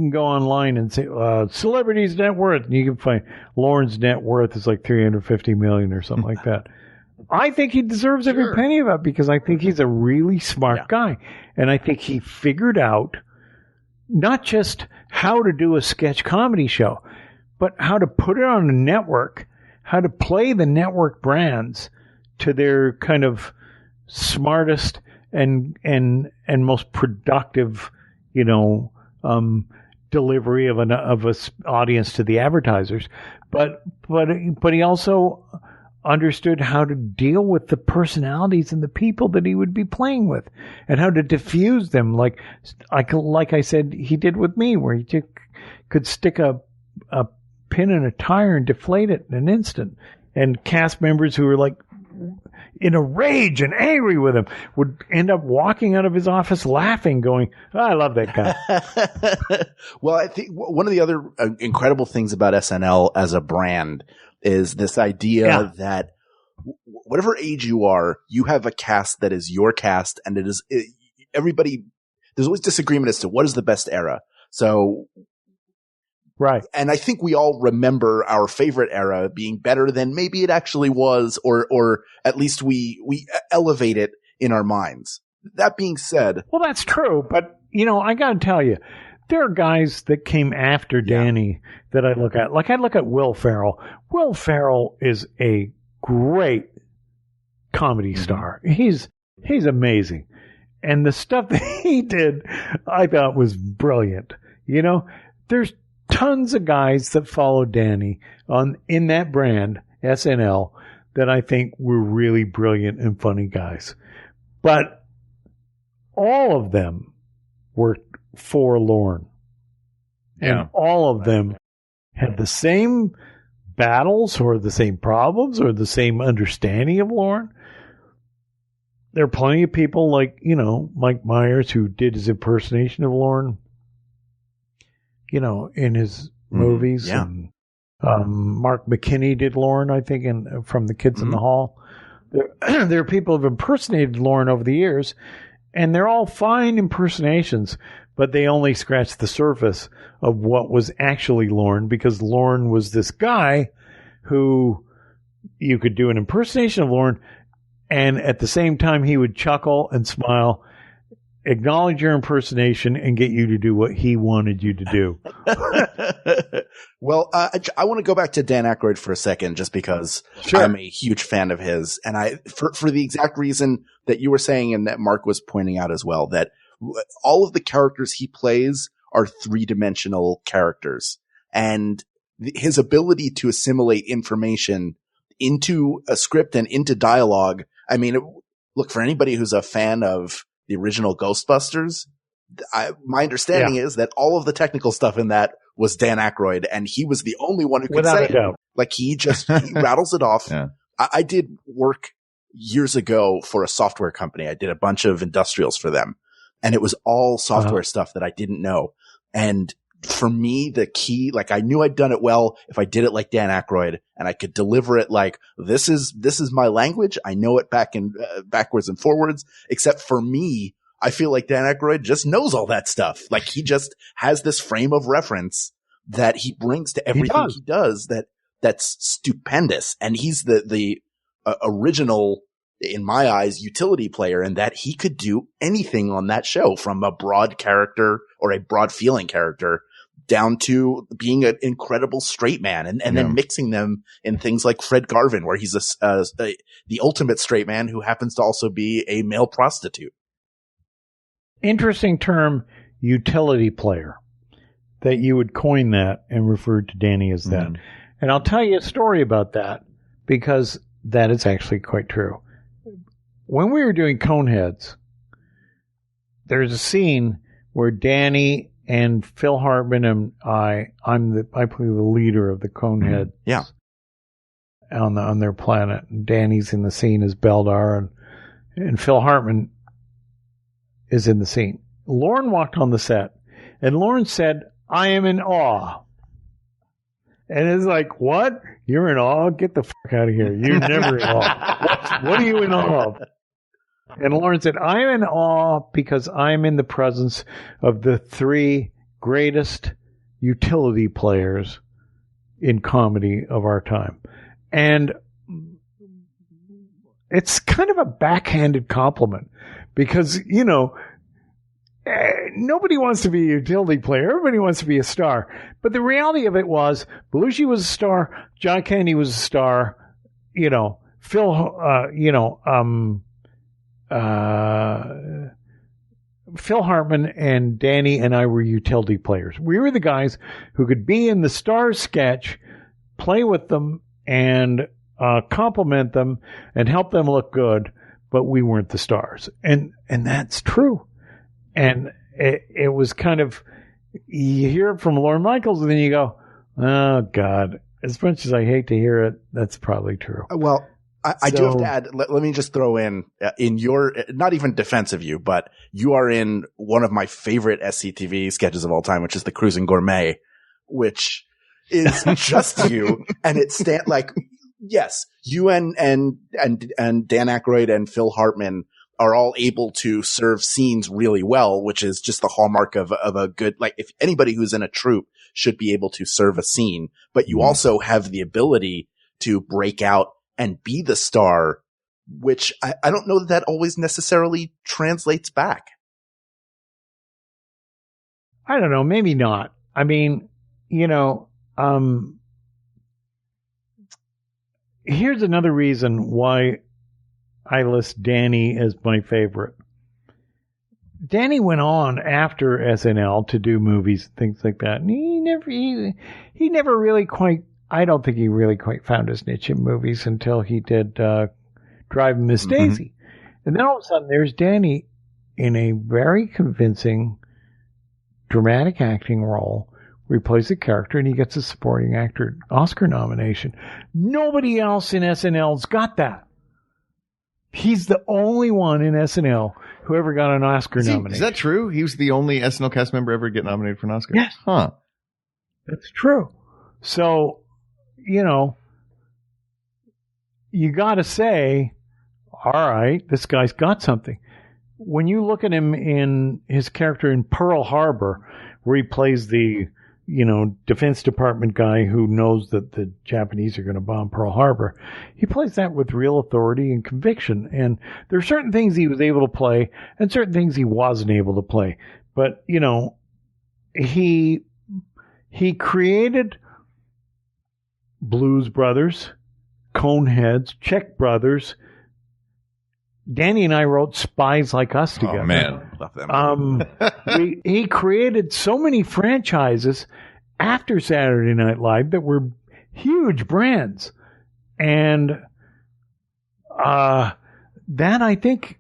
go online and say celebrities' net worth, and you can find Lorne's net worth is like $350 million or something like that. I think he deserves every penny of it, because I think he's a really smart guy, and I think he figured out not just how to do a sketch comedy show, but how to put it on a network, how to play the network brands to their kind of smartest and most productive, delivery of a audience to the advertisers. But he also understood how to deal with the personalities and the people that he would be playing with, and how to diffuse them. Like I said, he did with me, where he could stick a pin in a tire and deflate it in an instant. And cast members who were like in a rage and angry with him would end up walking out of his office laughing, going, I love that guy. Well, I think one of the other incredible things about SNL as a brand is this idea that whatever age you are, you have a cast that is your cast, and everybody, there's always disagreement as to what is the best era. So, right. And I think we all remember our favorite era being better than maybe it actually was, or at least we elevate it in our minds. That being said. Well, that's true. But, I got to tell you, there are guys that came after Danny that I look at. Like, I look at Will Ferrell. Will Ferrell is a great comedy star. He's amazing. And the stuff that he did, I thought was brilliant. There's tons of guys that followed Danny in that brand, SNL, that I think were really brilliant and funny guys. But all of them were forlorn. And all of them had the same battles or the same problems or the same understanding of Lorne. There are plenty of people like, Mike Myers, who did his impersonation of Lorne, in his movies. Yeah. And Mark McKinney did Lorne, I think, from The Kids in the Hall. There are people who have impersonated Lorne over the years, and they're all fine impersonations, but they only scratch the surface of what was actually Lorne, because Lorne was this guy who you could do an impersonation of Lorne, and at the same time he would chuckle and smile, acknowledge your impersonation, and get you to do what he wanted you to do. Well, I want to go back to Dan Aykroyd for a second, just because I'm a huge fan of his. And for the exact reason that you were saying and that Mark was pointing out as well, that all of the characters he plays are three-dimensional characters. And his ability to assimilate information into a script and into dialogue. I mean, look, for anybody who's a fan of the original Ghostbusters, my understanding is that all of the technical stuff in that was Dan Aykroyd, and he was the only one who could say it. Like, he rattles it off. Yeah. I did work years ago for a software company. I did a bunch of industrials for them, and it was all software stuff that I didn't know. And for me, the key, like, I knew I'd done it well if I did it like Dan Aykroyd, and I could deliver it like, this is my language. I know it backwards and forwards, except for me, I feel like Dan Aykroyd just knows all that stuff. Like, he just has this frame of reference that he brings to everything he does that's stupendous. And he's the original, in my eyes, utility player, and that he could do anything on that show, from a broad character or a broad feeling character down to being an incredible straight man, and then mixing them in things like Fred Garvin, where he's the ultimate straight man who happens to also be a male prostitute. Interesting term, utility player, that you would coin that and refer to Danny as that. And I'll tell you a story about that, because that is actually quite true. When we were doing Coneheads, there's a scene where Danny and Phil Hartman and I play the leader of the Coneheads. Yeah. On their planet. And Danny's in the scene as Beldar, and Phil Hartman is in the scene. Lauren walked on the set, and Lauren said, "I am in awe." And it's like, what? You're in awe? Get the fuck out of here. You're never in awe. What are you in awe of? And Lauren said, "I am in awe because I'm in the presence of the three greatest utility players in comedy of our time." And it's kind of a backhanded compliment, because, you know, nobody wants to be a utility player. Everybody wants to be a star. But the reality of it was, Belushi was a star. John Candy was a star. You know, Phil Hartman and Danny and I were utility players. We were the guys who could be in the Stars sketch, play with them, and compliment them and help them look good, but we weren't the stars. And that's true. And it was kind of, you hear it from Lorne Michaels, and then you go, oh, God, as much as I hate to hear it, that's probably true. Well, I do have to add, let me just throw in your, not even defense of you, but you are in one of my favorite SCTV sketches of all time, which is the Cruising Gourmet, which is just you. And it's like, yes, you and Dan Aykroyd and Phil Hartman are all able to serve scenes really well, which is just the hallmark of a good, like, if anybody who's in a troupe should be able to serve a scene, but you also have the ability to break out and be the star, which I don't know that always necessarily translates back. I don't know, maybe not. I mean, you know, here's another reason why I list Danny as my favorite. Danny went on after SNL to do movies, things like that, and he never really quite, I don't think he really quite found his niche in movies until he did Driving Miss Daisy. And then all of a sudden there's Danny in a very convincing dramatic acting role where he plays a character and he gets a supporting actor Oscar nomination. Nobody else in SNL's got that. He's the only one in SNL who ever got an Oscar nomination. Is that true? He was the only SNL cast member ever to get nominated for an Oscar? Yes. Huh. That's true. So, you know, you got to say, all right, this guy's got something. When you look at him in his character in Pearl Harbor, where he plays the, you know, Defense Department guy who knows that the Japanese are going to bomb Pearl Harbor, he plays that with real authority and conviction. And there are certain things he was able to play and certain things he wasn't able to play. But, you know, he created Blues Brothers, Coneheads, Czech Brothers. Danny and I wrote Spies Like Us together. Oh, man. Love them. He created so many franchises after Saturday Night Live that were huge brands. And that, I think,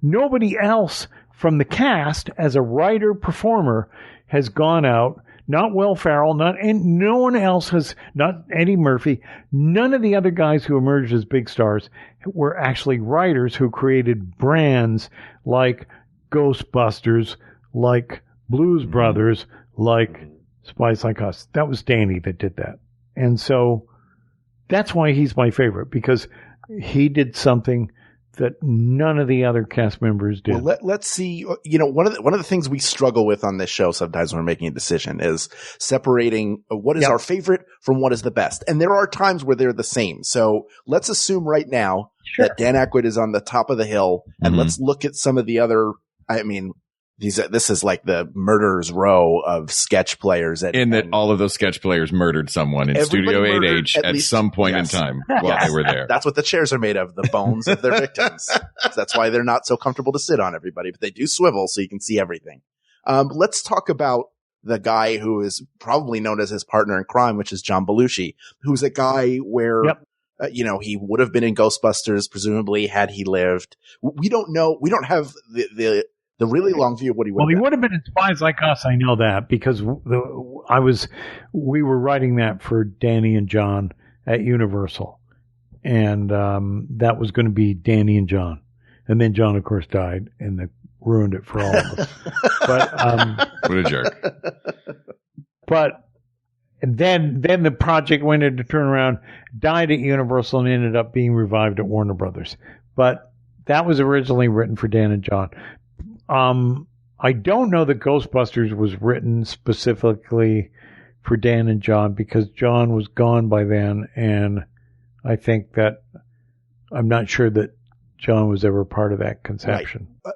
nobody else from the cast as a writer performer has gone out. Not Will Ferrell, no one else has, not Eddie Murphy. None of the other guys who emerged as big stars were actually writers who created brands like Ghostbusters, like Blues Brothers, like Spies Like Us. That was Danny that did that. And so that's why he's my favorite, because he did something that none of the other cast members did. Well, let's see. One of the things we struggle with on this show sometimes when we're making a decision is separating what is our favorite from what is the best. And there are times where they're the same. So let's assume right now that Dan Aykroyd is on the top of the hill, and let's look at some of the other. I mean, this is like the murderer's row of sketch players. All of those sketch players murdered someone in Studio 8H at some point in time while they were there. That's what the chairs are made of, the bones of their victims. So that's why they're not so comfortable to sit on, everybody. But they do swivel so you can see everything. Let's talk about the guy who is probably known as his partner in crime, which is John Belushi, who's a guy where he would have been in Ghostbusters, presumably, had he lived. We don't know. We don't have the really long view of what he would have been. Well, he would have been in Spies Like Us, I know that, because we were writing that for Danny and John at Universal. And that was going to be Danny and John. And then John, of course, died, and that ruined it for all of us. But what a jerk. But then the project went into turnaround, died at Universal, and ended up being revived at Warner Brothers. But that was originally written for Dan and John. I don't know that Ghostbusters was written specifically for Dan and John, because John was gone by then, and I think that I'm not sure that John was ever part of that conception. Right.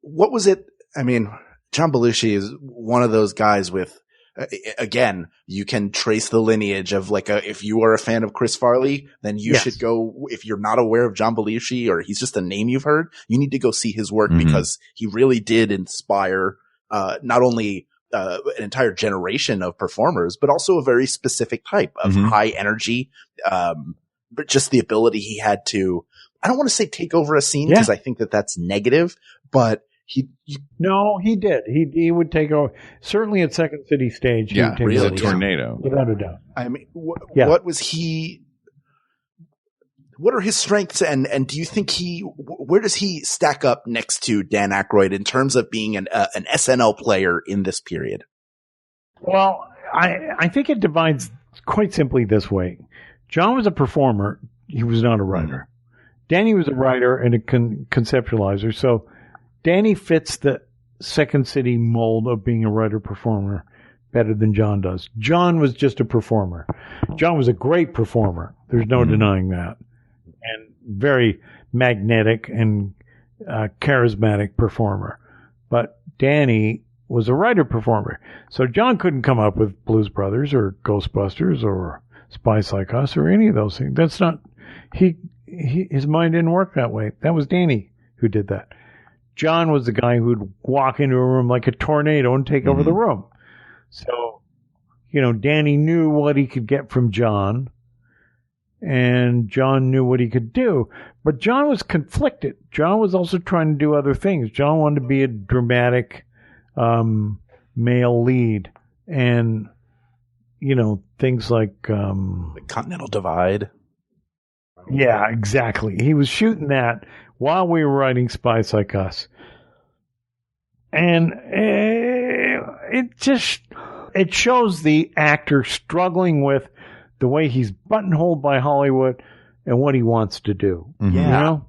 What was it? I mean, John Belushi is one of those guys with, again, you can trace the lineage of if you are a fan of Chris Farley, then you should go, if you're not aware of John Belushi or he's just a name you've heard, you need to go see his work, because he really did inspire, not only, an entire generation of performers, but also a very specific type of high energy, but just the ability he had to, I don't want to say take over a scene, because I think that that's negative, but he did. He would take over. Certainly at Second City Stage. Yeah, he was a tornado. Without a doubt. I mean, what was he? What are his strengths, and do you think where does he stack up next to Dan Aykroyd in terms of being an SNL player in this period? Well, I think it divides quite simply this way. John was a performer. He was not a writer. Danny was a writer and a conceptualizer. So Danny fits the Second City mold of being a writer-performer better than John does. John was just a performer. John was a great performer. There's no denying that. And very magnetic and charismatic performer. But Danny was a writer-performer. So John couldn't come up with Blues Brothers or Ghostbusters or Spies Like Us or any of those things. That's not... his mind didn't work that way. That was Danny who did that. John was the guy who'd walk into a room like a tornado and take over the room. So, Danny knew what he could get from John, and John knew what he could do. But John was conflicted. John was also trying to do other things. John wanted to be a dramatic male lead, and, things like... the Continental Divide. Yeah, exactly. He was shooting that while we were writing Spies Like Us. And it shows the actor struggling with the way he's buttonholed by Hollywood and what he wants to do. Yeah.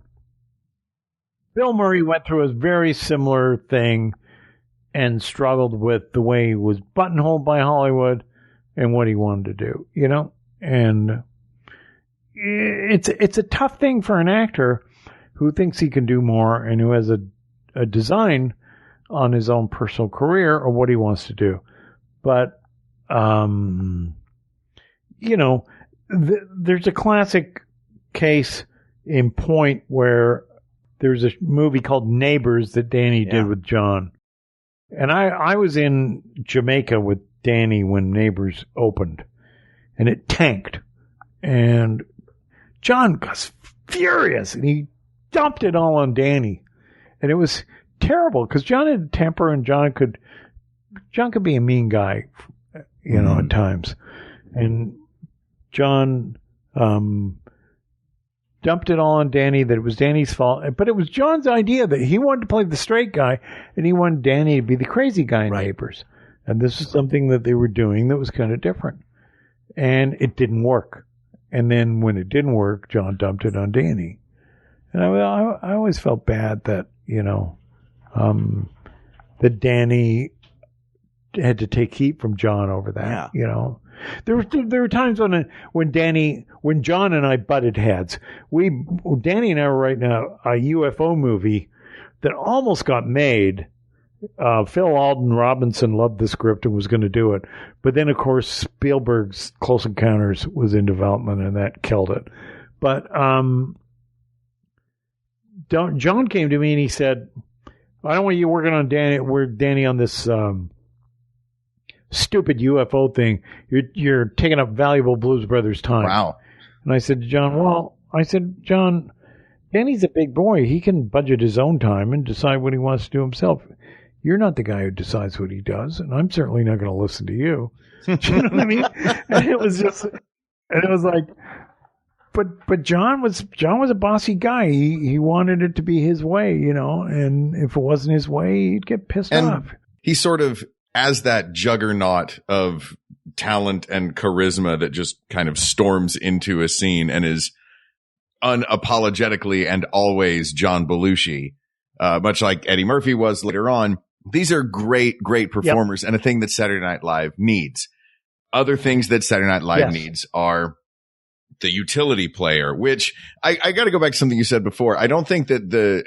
Bill Murray went through a very similar thing and struggled with the way he was buttonholed by Hollywood and what he wanted to do, And it's a tough thing for an actor who thinks he can do more and who has a design on his own personal career or what he wants to do. But, there's a classic case in Point where there's a movie called Neighbors that Danny did with John. And I was in Jamaica with Danny when Neighbors opened, and it tanked. And John got furious, and he dumped it all on Danny. And it was terrible because John had a temper, and John could be a mean guy, at times. And John dumped it all on Danny, that it was Danny's fault. But it was John's idea that he wanted to play the straight guy, and he wanted Danny to be the crazy guy in Neighbors. And this is something that they were doing that was kind of different. And it didn't work. And then when it didn't work, John dumped it on Danny. And I always felt bad that, that Danny had to take heat from John over that, There were times when John and I butted heads. Danny and I were writing a UFO movie that almost got made. Phil Alden Robinson loved the script and was going to do it, but then of course Spielberg's Close Encounters was in development and that killed it. But John came to me and he said, "I don't want you working on Danny on this stupid UFO thing. You're taking up valuable Blues Brothers time." Wow. And I said to John, John, Danny's a big boy. He can budget his own time and decide what he wants to do himself. You're not the guy who decides what he does, and I'm certainly not going to listen to you. Do you know what I mean? And it was like, but John was a bossy guy. He wanted it to be his way, and if it wasn't his way, he'd get pissed off. He sort of, as that juggernaut of talent and charisma that just kind of storms into a scene and is unapologetically and always John Belushi, much like Eddie Murphy was later on. These are great performers and a thing that Saturday Night Live needs. Other things that Saturday Night Live needs are the utility player, which I got to go back to something you said before. I don't think the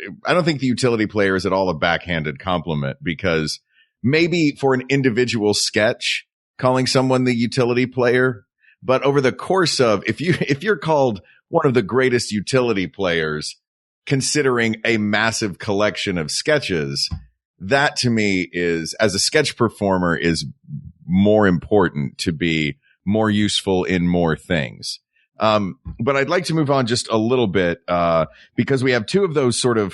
utility player is at all a backhanded compliment, because maybe for an individual sketch, calling someone the utility player, but over the course of, if you're called one of the greatest utility players, considering a massive collection of sketches, that to me is, as a sketch performer, is more important to be more useful in more things. But I'd like to move on just a little bit, because we have two of those sort of,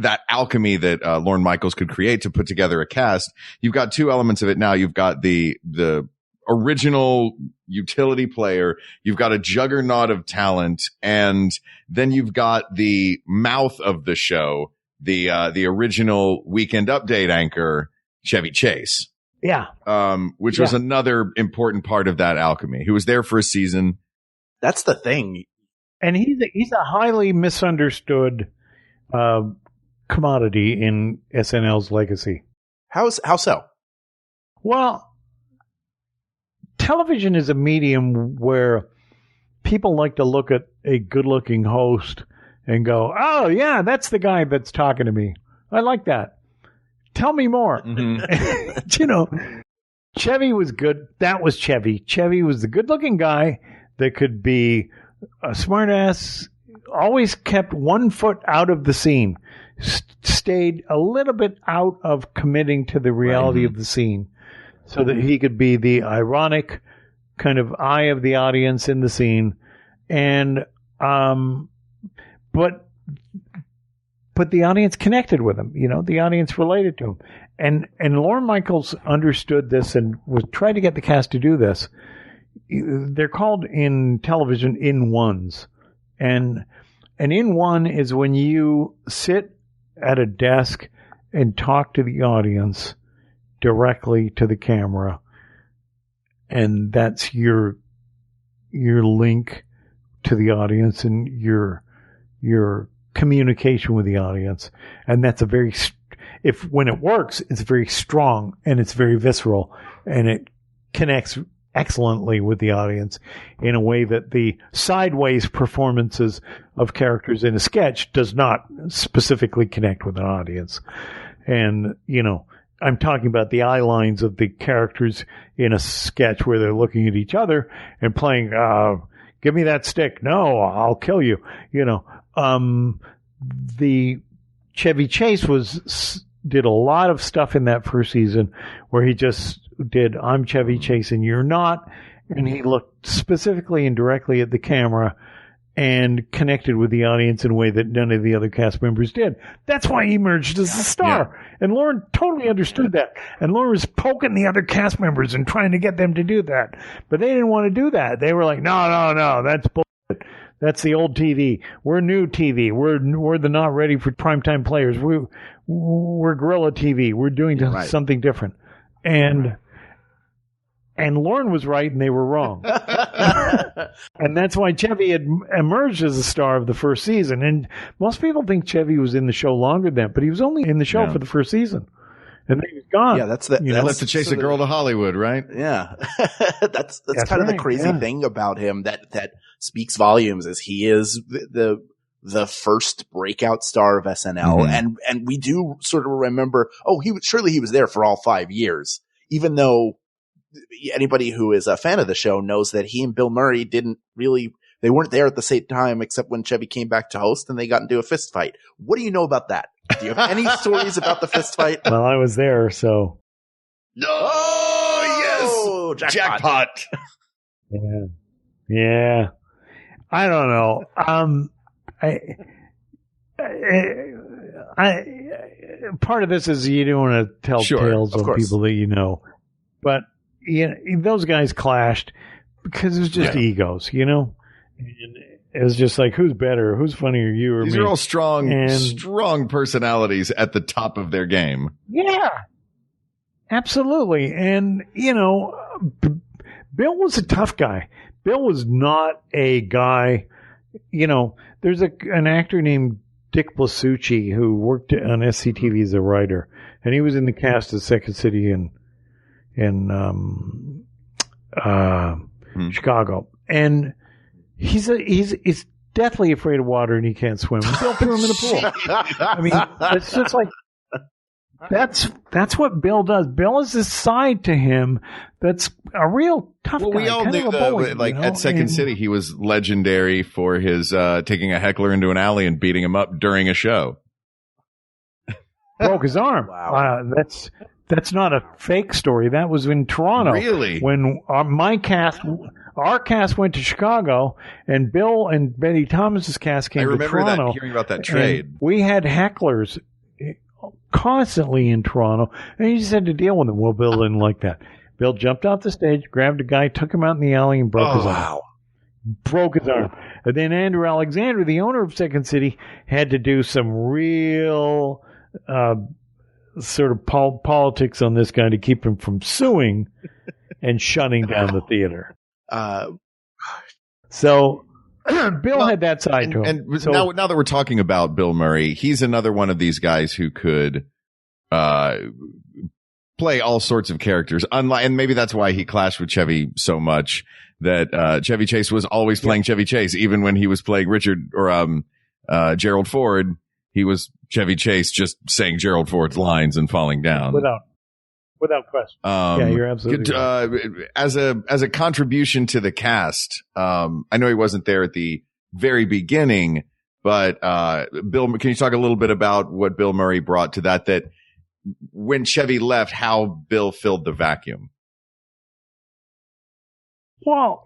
that alchemy that Lorne Michaels could create to put together a cast. You've got two elements of it now. You've got the original utility player, you've got a juggernaut of talent, and then you've got the mouth of the show, the original Weekend Update anchor, Chevy Chase. Yeah. Which was another important part of that alchemy. He was there for a season. That's the thing. And he's a highly misunderstood commodity in SNL's legacy. How so? Well, television is a medium where people like to look at a good-looking host and go, "Oh, yeah, that's the guy that's talking to me. I like that. Tell me more." Mm-hmm. Chevy was good. That was Chevy. Chevy was the good-looking guy that could be a smartass, always kept 1 foot out of the scene, stayed a little bit out of committing to the reality of the scene, so that he could be the ironic kind of eye of the audience in the scene. And, but the audience connected with him, the audience related to him. And Lorne Michaels understood this and was trying to get the cast to do this. They're called in television in-ones. And an in-one is when you sit at a desk and talk to the audience directly to the camera, and that's your link to the audience and your communication with the audience. And that's when it works, it's very strong and it's very visceral, and it connects excellently with the audience in a way that the sideways performances of characters in a sketch does not specifically connect with an audience. And, I'm talking about the eye lines of the characters in a sketch where they're looking at each other and playing, give me that stick. No, I'll kill you. The Chevy Chase did a lot of stuff in that first season where he just did, I'm Chevy Chase and you're not. And he looked specifically and directly at the camera and connected with the audience in a way that none of the other cast members did. That's why he emerged as a star. Yeah. And Lauren totally understood that. And Lauren was poking the other cast members and trying to get them to do that. But they didn't want to do that. They were like, no, that's bullshit. That's the old TV. We're new TV. We're the not ready for primetime players. We're guerrilla TV. We're doing something different. And Lauren was right and they were wrong. And that's why Chevy had emerged as a star of the first season. And most people think Chevy was in the show longer than that, but he was only in the show for the first season. And then he was gone. Yeah, that's to chase a girl to Hollywood, right? Yeah. that's kind of the crazy thing about him that speaks volumes is he is the first breakout star of SNL. Mm-hmm. And we do sort of remember, surely he was there for all 5 years, even though anybody who is a fan of the show knows that he and Bill Murray they weren't there at the same time except when Chevy came back to host and they got into a fist fight. What do you know about that? Do you have any stories about the fist fight? Well, I was there, so. Oh, yes! Jackpot! Yeah. I don't know. Part of this is you don't want to tell tales of people that you know. But those guys clashed because it was just egos, And it was just like, who's better? Who's funnier, you or me? These are all strong personalities at the top of their game. Yeah, absolutely. And, Bill was a tough guy. Bill was not a guy, there's an actor named Dick Blasucci who worked on SCTV as a writer, and he was in the cast of Second City in Chicago, and he's deathly afraid of water and he can't swim. Bill threw him in the pool. I mean, it's just like that's what Bill does. Bill has this side to him that's a real tough guy. We all knew at Second City, he was legendary for his taking a heckler into an alley and beating him up during a show. Broke his arm. Wow. That's not a fake story. That was in Toronto. Really? When our cast went to Chicago, and Bill and Betty Thomas's cast came to Toronto. I remember hearing about that trade. We had hecklers constantly in Toronto, and you just had to deal with them. Well, Bill didn't like that. Bill jumped off the stage, grabbed a guy, took him out in the alley, and broke his arm. Wow. Broke his arm. And then Andrew Alexander, the owner of Second City, had to do some real sort of politics on this guy to keep him from suing and shutting down the theater. So Bill had that side to him. And now that we're talking about Bill Murray, he's another one of these guys who could play all sorts of characters. And maybe that's why he clashed with Chevy so much, that Chevy Chase was always playing Chevy Chase, even when he was playing Richard or Gerald Ford. He was Chevy Chase, just saying Gerald Ford's lines and falling down. Without question. Yeah, you're absolutely right. As a contribution to the cast, I know he wasn't there at the very beginning, but Bill, can you talk a little bit about what Bill Murray brought to that when Chevy left, how Bill filled the vacuum? Well,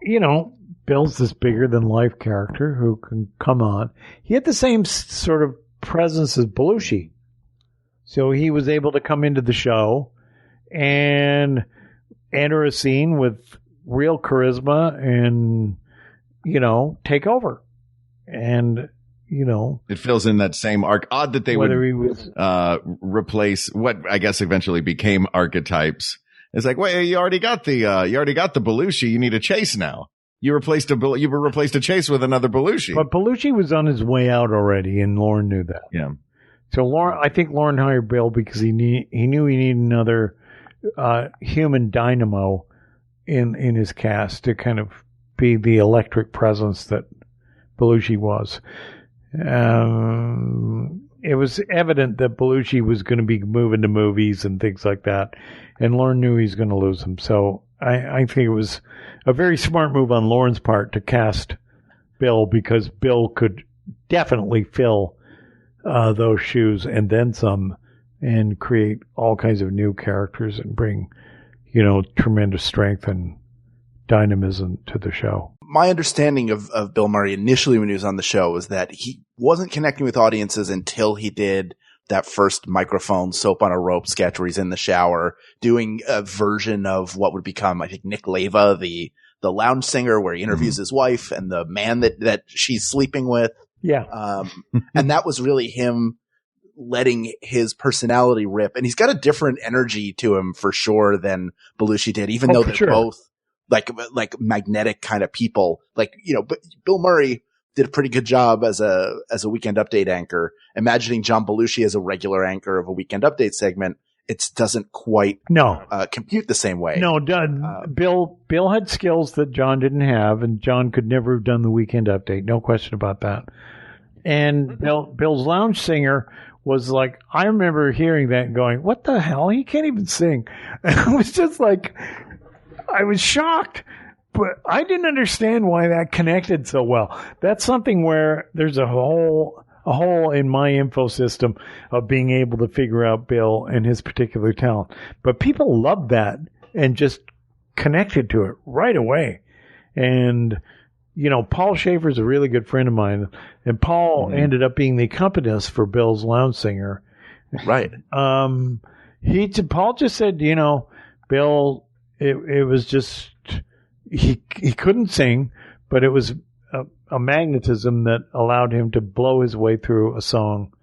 Bill's this bigger than life character who can come on. He had the same sort of presence as Belushi. So he was able to come into the show and enter a scene with real charisma and, take over. And, it fills in that same arc. Odd that they would replace what I guess eventually became archetypes. It's like, wait, you already got the Belushi. You need a Chase now. You replaced a Chase with another Belushi. But Belushi was on his way out already, and Lauren knew that. Yeah. So I think Lauren hired Bill because he knew he needed another human dynamo in his cast to kind of be the electric presence that Belushi was. it was evident that Belushi was going to be moving to movies and things like that, and Lorne knew he was going to lose him. So I think it was a very smart move on Lorne's part to cast Bill, because Bill could definitely fill those shoes and then some, and create all kinds of new characters and bring, tremendous strength and dynamism to the show. My understanding of Bill Murray initially when he was on the show was that he wasn't connecting with audiences until he did that first microphone soap on a rope sketch where he's in the shower doing a version of what would become, I think, Nick Leva, the lounge singer, where he interviews his wife and the man that she's sleeping with. Yeah. And that was really him letting his personality rip. And he's got a different energy to him for sure than Belushi did, even though they're both like magnetic kind of people. Like, but Bill Murray did a pretty good job as a Weekend Update anchor. Imagining John Belushi as a regular anchor of a Weekend Update segment, it doesn't quite compute the same way. No, Bill had skills that John didn't have, and John could never have done the Weekend Update. No question about that. And Bill's lounge singer was like, I remember hearing that and going, what the hell? He can't even sing. And I was just like, I was shocked. But I didn't understand why that connected so well. That's something where there's a hole in my info system of being able to figure out Bill and his particular talent. But people loved that and just connected to it right away. And, Paul Schaefer's a really good friend of mine. And Paul ended up being the accompanist for Bill's lounge singer. Right. Paul just said, Bill, it was just... He couldn't sing, but it was a magnetism that allowed him to blow his way through a song.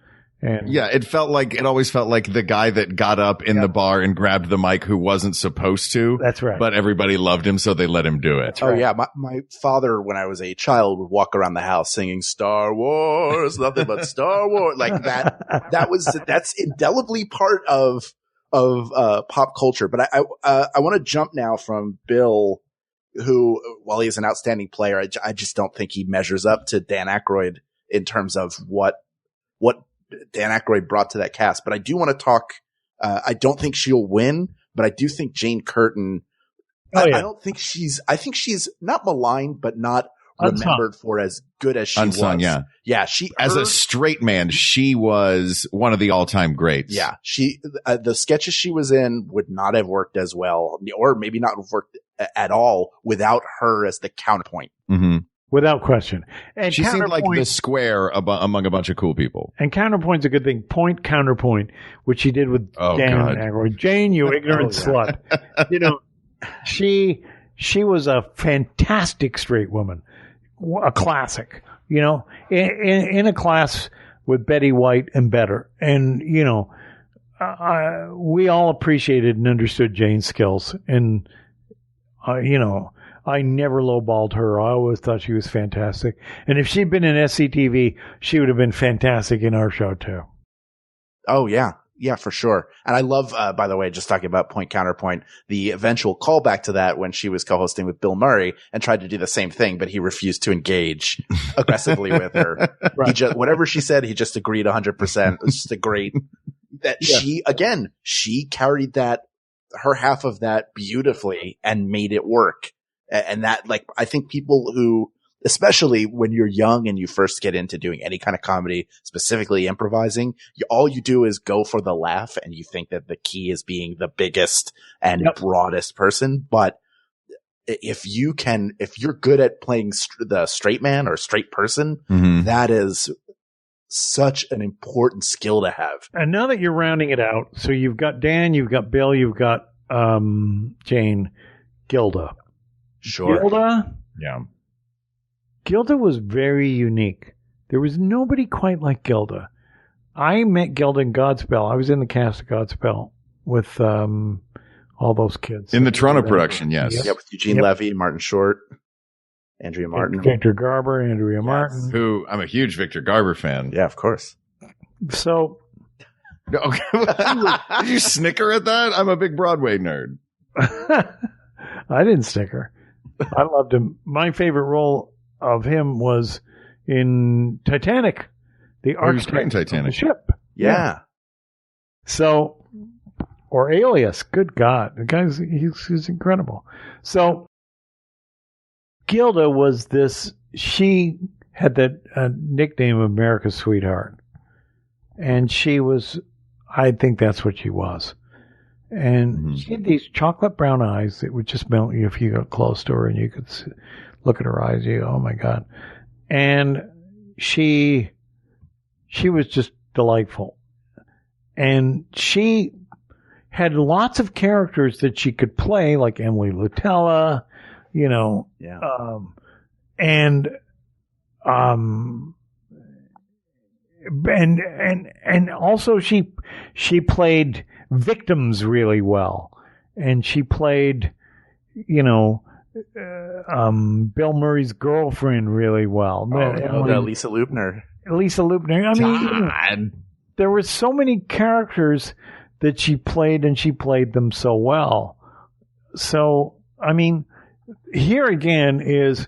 And it always felt like the guy that got up in the bar and grabbed the mic who wasn't supposed to. That's right. But everybody loved him, so they let him do it. Oh, yeah. My father, when I was a child, would walk around the house singing Star Wars, nothing but Star Wars. Like that. That's indelibly part of pop culture. But I want to jump now from Bill, who, while he's an outstanding player, I just don't think he measures up to Dan Aykroyd in terms of what Dan Aykroyd brought to that cast. But I do want to talk, I don't think she'll win, but I do think Jane Curtin, I think she's not maligned, but not remembered for as good as she Unsung, was. Yeah. Yeah. As a straight man, she was one of the all-time greats. Yeah. The sketches she was in would not have worked as well, or maybe not have worked at all without her as the counterpoint. Mm-hmm. Without question. And she seemed like the square among a bunch of cool people. And counterpoint's a good thing. Counterpoint, which she did with Dan Aykroyd. Jane, you ignorant slut. She was a fantastic straight woman. A classic, in a class with Betty White and better. And, we all appreciated and understood Jane's skills. And, I never lowballed her. I always thought she was fantastic. And if she'd been in SCTV, she would have been fantastic in our show too. Oh, yeah. Yeah, for sure. And I love, by the way, just talking about point counterpoint, the eventual callback to that when she was co-hosting with Bill Murray and tried to do the same thing, but he refused to engage aggressively with her. Right. He just, whatever she said, he just agreed 100%. It was just a great that she carried her half of that beautifully and made it work. And that, I think people who, especially when you're young and you first get into doing any kind of comedy, specifically improvising, all you do is go for the laugh, and you think that the key is being the biggest and broadest person. But if you're good at playing the straight man or straight person, that is such an important skill to have. And now that you're rounding it out, so you've got Dan, you've got Bill, you've got Jane, Gilda. Sure. Gilda? Yeah. Gilda was very unique. There was nobody quite like Gilda. I met Gilda in Godspell. I was in the cast of Godspell with all those kids. In the Toronto production, yes. Yeah, with Eugene Levy, Martin Short, Andrea Martin. Victor Garber, Andrea Martin. Who, I'm a huge Victor Garber fan. Yeah, of course. So. Okay. Did you snicker at that? I'm a big Broadway nerd. I didn't snicker. I loved him. My favorite role of him was in Titanic, the architect of the ship. Yeah. So, or Alias, good God. The guy's, he's incredible. So, Gilda was this, she had that nickname America's Sweetheart. And she was, I think that's what she was. And she had these chocolate brown eyes that would just melt you if you got close to her and you could look at her eyes. You go, oh my God. And she was just delightful. And she had lots of characters that she could play, like Emily Lutella, you know. Yeah. And also she played victims really well, and she played, you know, Bill Murray's girlfriend really well. Lisa Lupner. I mean, there were so many characters that she played, and she played them so well. So, I mean, here again is,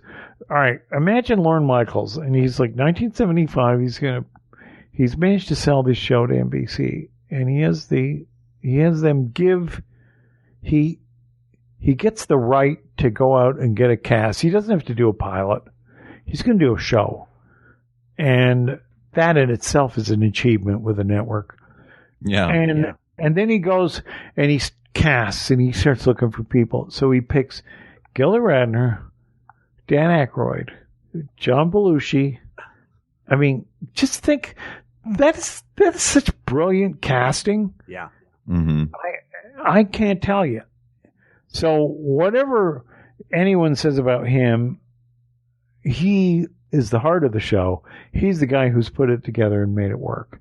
all right, imagine Lorne Michaels, and he's like 1975, he's managed to sell this show to NBC, and he gets the right to go out and get a cast. He doesn't have to do a pilot. He's going to do a show. And that in itself is an achievement with a network. Yeah. And then he goes and he casts and he starts looking for people. So he picks Gilda Radner, Dan Aykroyd, John Belushi. I mean, just think, that is such brilliant casting. Yeah. Mm-hmm. I can't tell you. So whatever anyone says about him, he is the heart of the show. He's the guy who's put it together and made it work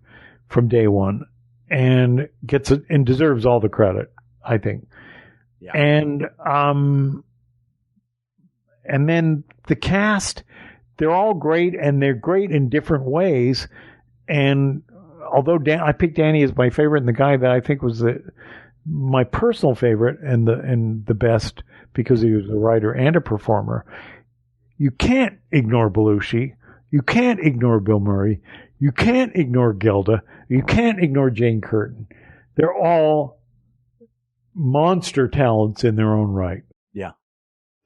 from day one, and gets it and deserves all the credit, I think. Yeah. And then the cast, they're all great, and they're great in different ways. And although I picked Danny as my favorite, and the guy that I think was my personal favorite and the best because he was a writer and a performer, you can't ignore Belushi. You can't ignore Bill Murray. You can't ignore Gilda. You can't ignore Jane Curtin. They're all monster talents in their own right. Yeah.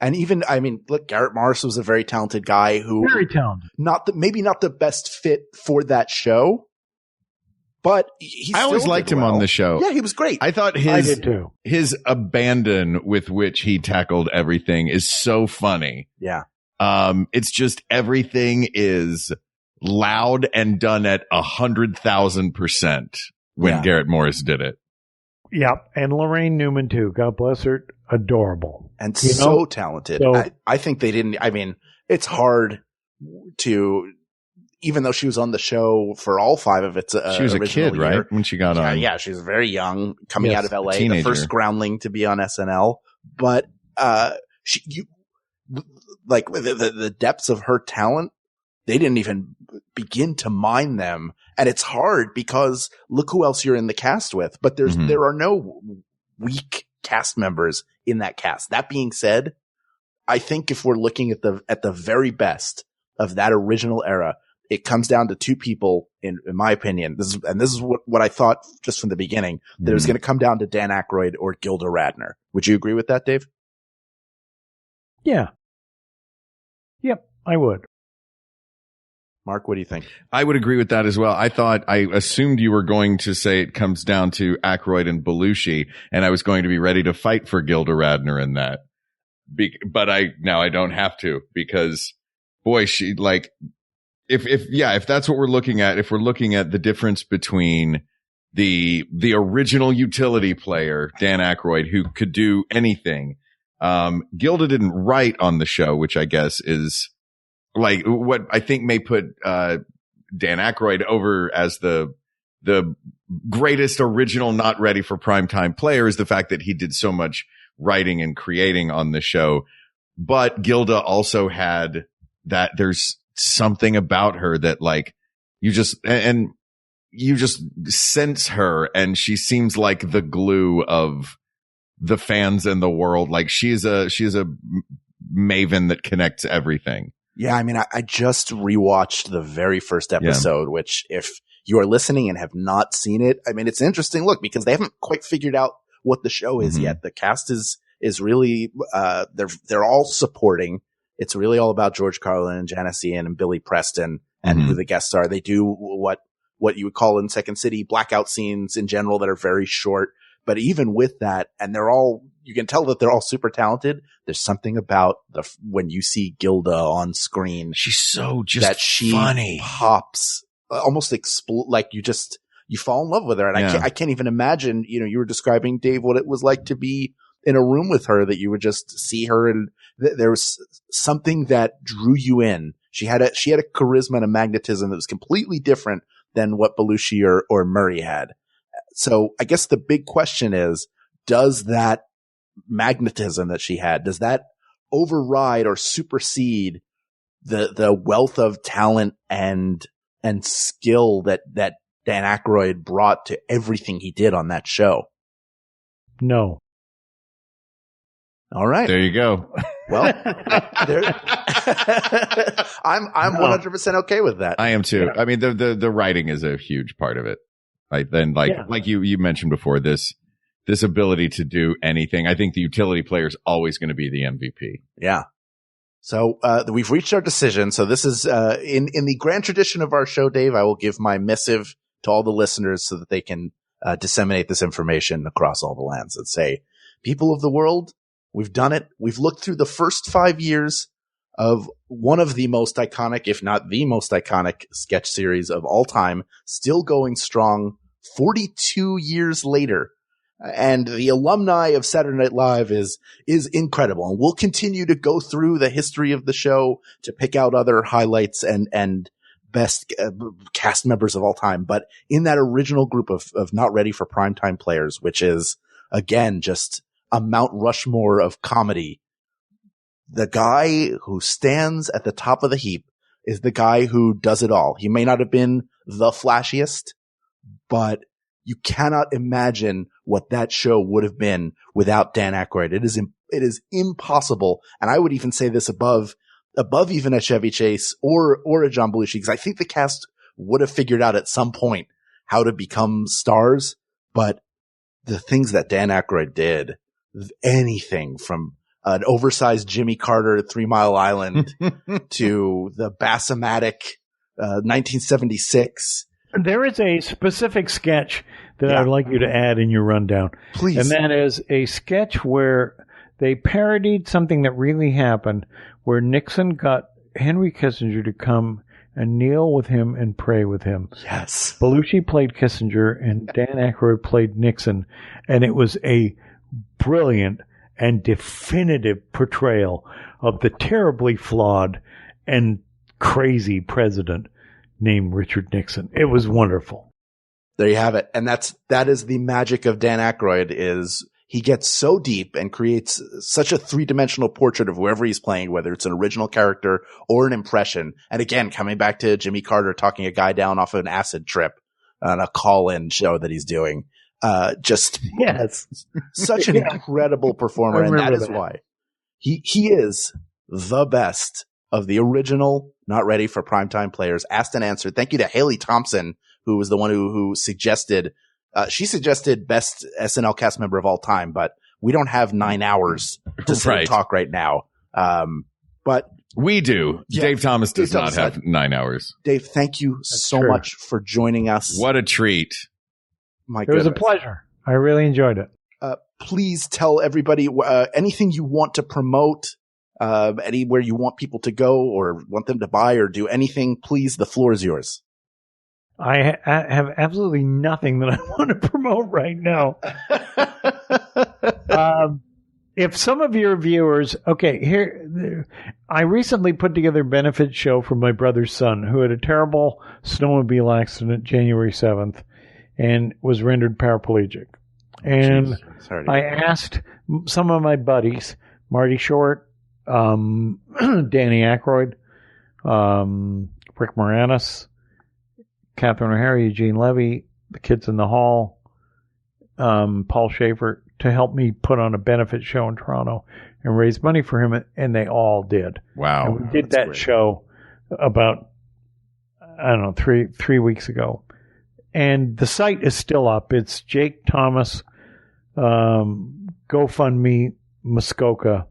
And even, I mean, look, Garrett Morris was a very talented guy who, very talented. Maybe not the best fit for that show, but I always liked him on the show. Yeah, he was great. I thought I did too. his abandon with which he tackled everything is so funny. Yeah. It's just everything is loud and done at 100,000% when Garrett Morris did it. Yep, and Lorraine Newman too. God bless her. Adorable. And so talented. So, I think they didn't, I mean, it's hard to, even though she was on the show for all 5 of its she was a kid, year, right? When she got on. Yeah, she was very young, coming out of LA, teenager. the first groundling to be on SNL. But, the depths of her talent, they didn't even begin to mine them. And it's hard because look who else you're in the cast with. But there are no weak cast members in that cast. That being said, I think if we're looking at the very best of that original era, it comes down to 2 people, in my opinion. This is what I thought just from the beginning, that it was going to come down to Dan Aykroyd or Gilda Radner. Would you agree with that, Dave? Yeah. Yep, I would. Mark, what do you think? I would agree with that as well. I assumed you were going to say it comes down to Aykroyd and Belushi, and I was going to be ready to fight for Gilda Radner in that. But now I don't have to, because boy, she, like, if that's what we're looking at, if we're looking at the difference between the original utility player, Dan Aykroyd, who could do anything, Gilda didn't write on the show, which I guess is like what I think may put Dan Aykroyd over as the greatest original not ready for primetime player, is the fact that he did so much writing and creating on the show. But Gilda also had that, there's something about her that, like, you just sense her, and she seems like the glue of the fans and the world. Like, she's a maven that connects everything. Yeah, I mean, I just rewatched the very first episode, which if you are listening and have not seen it, I mean, it's an interesting look because they haven't quite figured out what the show is yet. The cast is really, they're all supporting. It's really all about George Carlin and Janice Ian and Billy Preston and who the guests are. They do what you would call in Second City blackout scenes in general that are very short. But even with that, and you can tell that they're all super talented. There's something about when you see Gilda on screen. She's so just that she funny. Pops, almost like you fall in love with her. And I can't even imagine, you were describing, Dave, what it was like to be in a room with her, that you would just see her and there was something that drew you in. She had a charisma and a magnetism that was completely different than what Belushi or Murray had. So I guess the big question is, does that magnetism that she had, does that override or supersede the wealth of talent and skill that Dan Aykroyd brought to everything he did on that show? No. All right. There you go. Well, I'm 100% okay with that. I am too. I mean, the writing is a huge part of it. Like you mentioned before, this ability to do anything. I think the utility player is always going to be the MVP. Yeah. So, we've reached our decision. So this is, in the grand tradition of our show, Dave, I will give my missive to all the listeners so that they can, disseminate this information across all the lands and say, people of the world, we've done it. We've looked through the first 5 years of one of the most iconic, if not the most iconic sketch series of all time, still going strong 42 years later. And the alumni of Saturday Night Live is incredible. And we'll continue to go through the history of the show to pick out other highlights and best cast members of all time. But in that original group of not ready for primetime players, which is, again, just a Mount Rushmore of comedy, the guy who stands at the top of the heap is the guy who does it all. He may not have been the flashiest, but you cannot imagine what that show would have been without Dan Aykroyd. It is impossible. And I would even say this above even a Chevy Chase or a John Belushi, because I think the cast would have figured out at some point how to become stars. But the things that Dan Aykroyd did, anything from an oversized Jimmy Carter at 3 Mile Island to the Bassomatic 1976. There is a specific sketch that I'd like you to add in your rundown. Please. And that is a sketch where they parodied something that really happened, where Nixon got Henry Kissinger to come and kneel with him and pray with him. Yes. Belushi played Kissinger and Dan Aykroyd played Nixon. And it was a brilliant and definitive portrayal of the terribly flawed and crazy president named Richard Nixon. It was wonderful. There you have it. And that is the magic of Dan Aykroyd, is he gets so deep and creates such a three-dimensional portrait of whoever he's playing, whether it's an original character or an impression. And again, coming back to Jimmy Carter talking a guy down off of an acid trip on a call-in show that he's doing. Yes. Such an incredible performer. And that is why he is the best of the original not ready for primetime players. Asked and answered. Thank you to Haley Thompson, who was the one who suggested, she suggested best SNL cast member of all time, but we don't have 9 hours to sit and talk right now. But we do. Yeah, Dave Thomas does not have 9 hours. Dave, thank you so much for joining us. What a treat. It was a pleasure. I really enjoyed it. Please tell everybody anything you want to promote, anywhere you want people to go or want them to buy or do anything. Please, the floor is yours. I have absolutely nothing that I want to promote right now. If some of your viewers, I recently put together a benefit show for my brother's son who had a terrible snowmobile accident January 7th and was rendered paraplegic. And I asked some of my buddies, Marty Short, Danny Aykroyd, Rick Moranis, Catherine O'Hara, Eugene Levy, the kids in the hall, Paul Schaefer, to help me put on a benefit show in Toronto and raise money for him, and they all did. Wow. And we did that show about, I don't know, three weeks ago. And the site is still up. It's Jake Thomas, GoFundMe, Muskoka.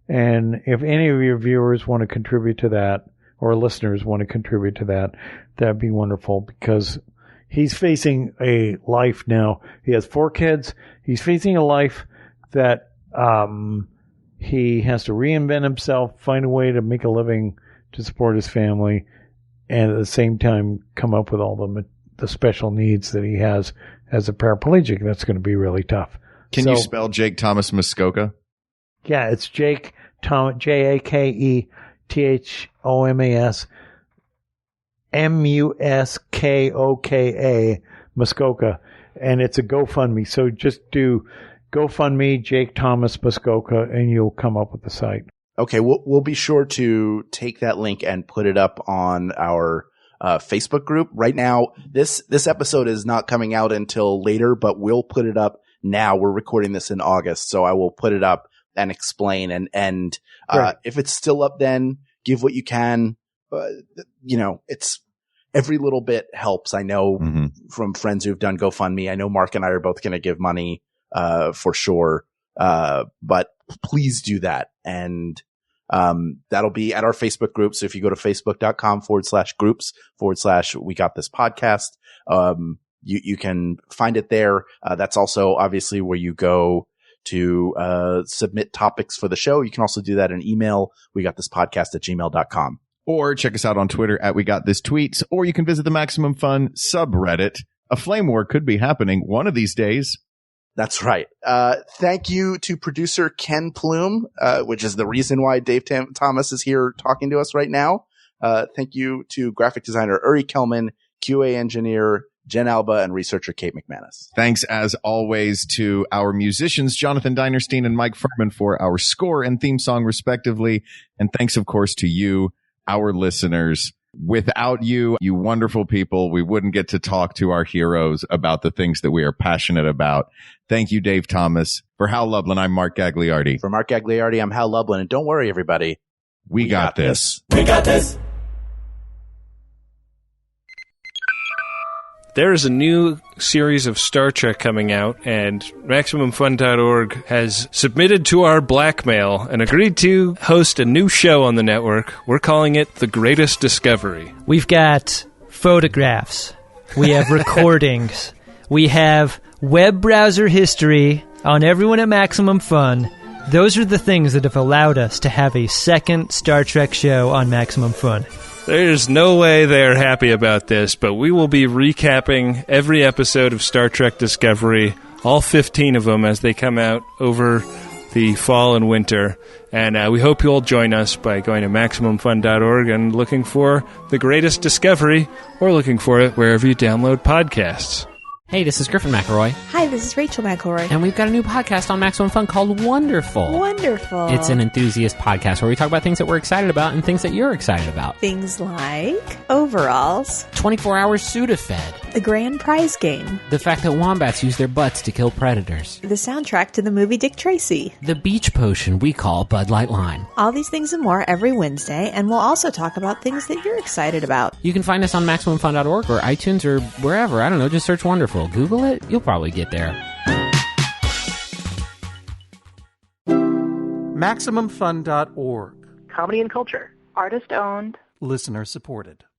And if any of your viewers want to contribute to that, or listeners want to contribute to that, that'd be wonderful, because he's facing a life now. He has 4 kids. He's facing a life that he has to reinvent himself, find a way to make a living to support his family, and at the same time come up with all the special needs that he has as a paraplegic. That's going to be really tough. Can you spell Jake Thomas Muskoka? Yeah, it's Jake Thomas, JakeThomas, Muskoka, Muskoka, and it's a GoFundMe. So just do GoFundMe Jake Thomas Muskoka, and you'll come up with the site. Okay, we'll be sure to take that link and put it up on our Facebook group. Right now, this episode is not coming out until later, but we'll put it up now. We're recording this in August, so I will put it up and explain. And Right. If it's still up, then give what you can. It's every little bit helps. I know from friends who've done GoFundMe. I know Mark and I are both going to give money for sure. But please do that. And that'll be at our Facebook group. So if you go to facebook.com/groups/We Got This Podcast, you can find it there. That's also obviously where you go to submit topics for the show. You can also do that in email. WeGotThisPodcast@gmail.com. Or check us out on Twitter at We Got This Tweets, or you can visit the Maximum Fun subreddit. A flame war could be happening one of these days. That's right. Thank you to producer Ken Plume, which is the reason why Dave Thomas is here talking to us right now. Thank you to graphic designer Uri Kelman, QA engineer Jen Alba, and researcher Kate McManus. Thanks, as always, to our musicians, Jonathan Dinerstein and Mike Furman, for our score and theme song, respectively. And thanks, of course, to you, our listeners. Without you, you wonderful people, we wouldn't get to talk to our heroes about the things that we are passionate about. Thank you, Dave Thomas. For Hal Lublin, I'm Mark Gagliardi. For Mark Gagliardi, I'm Hal Lublin. And don't worry, everybody. We got this. We got this. There is a new series of Star Trek coming out, and MaximumFun.org has submitted to our blackmail and agreed to host a new show on the network. We're calling it The Greatest Discovery. We've got photographs. We have recordings. We have web browser history on everyone at Maximum Fun. Those are the things that have allowed us to have a second Star Trek show on Maximum Fun. There's no way they're happy about this, but we will be recapping every episode of Star Trek Discovery, all 15 of them as they come out over the fall and winter. And we hope you'll join us by going to MaximumFun.org and looking for The Greatest Discovery, or looking for it wherever you download podcasts. Hey, this is Griffin McElroy. Hi, this is Rachel McElroy. And we've got a new podcast on Maximum Fun called Wonderful. Wonderful. It's an enthusiast podcast where we talk about things that we're excited about and things that you're excited about. Things like overalls, 24-hour Sudafed, the grand prize game, the fact that wombats use their butts to kill predators, the soundtrack to the movie Dick Tracy, the beach potion we call Bud Light Lime. All these things and more every Wednesday, and we'll also talk about things that you're excited about. You can find us on MaximumFun.org or iTunes or wherever. I don't know, just search Wonderful. Google it, you'll probably get there. MaximumFun.org. Comedy and culture. Artist owned. Listener supported.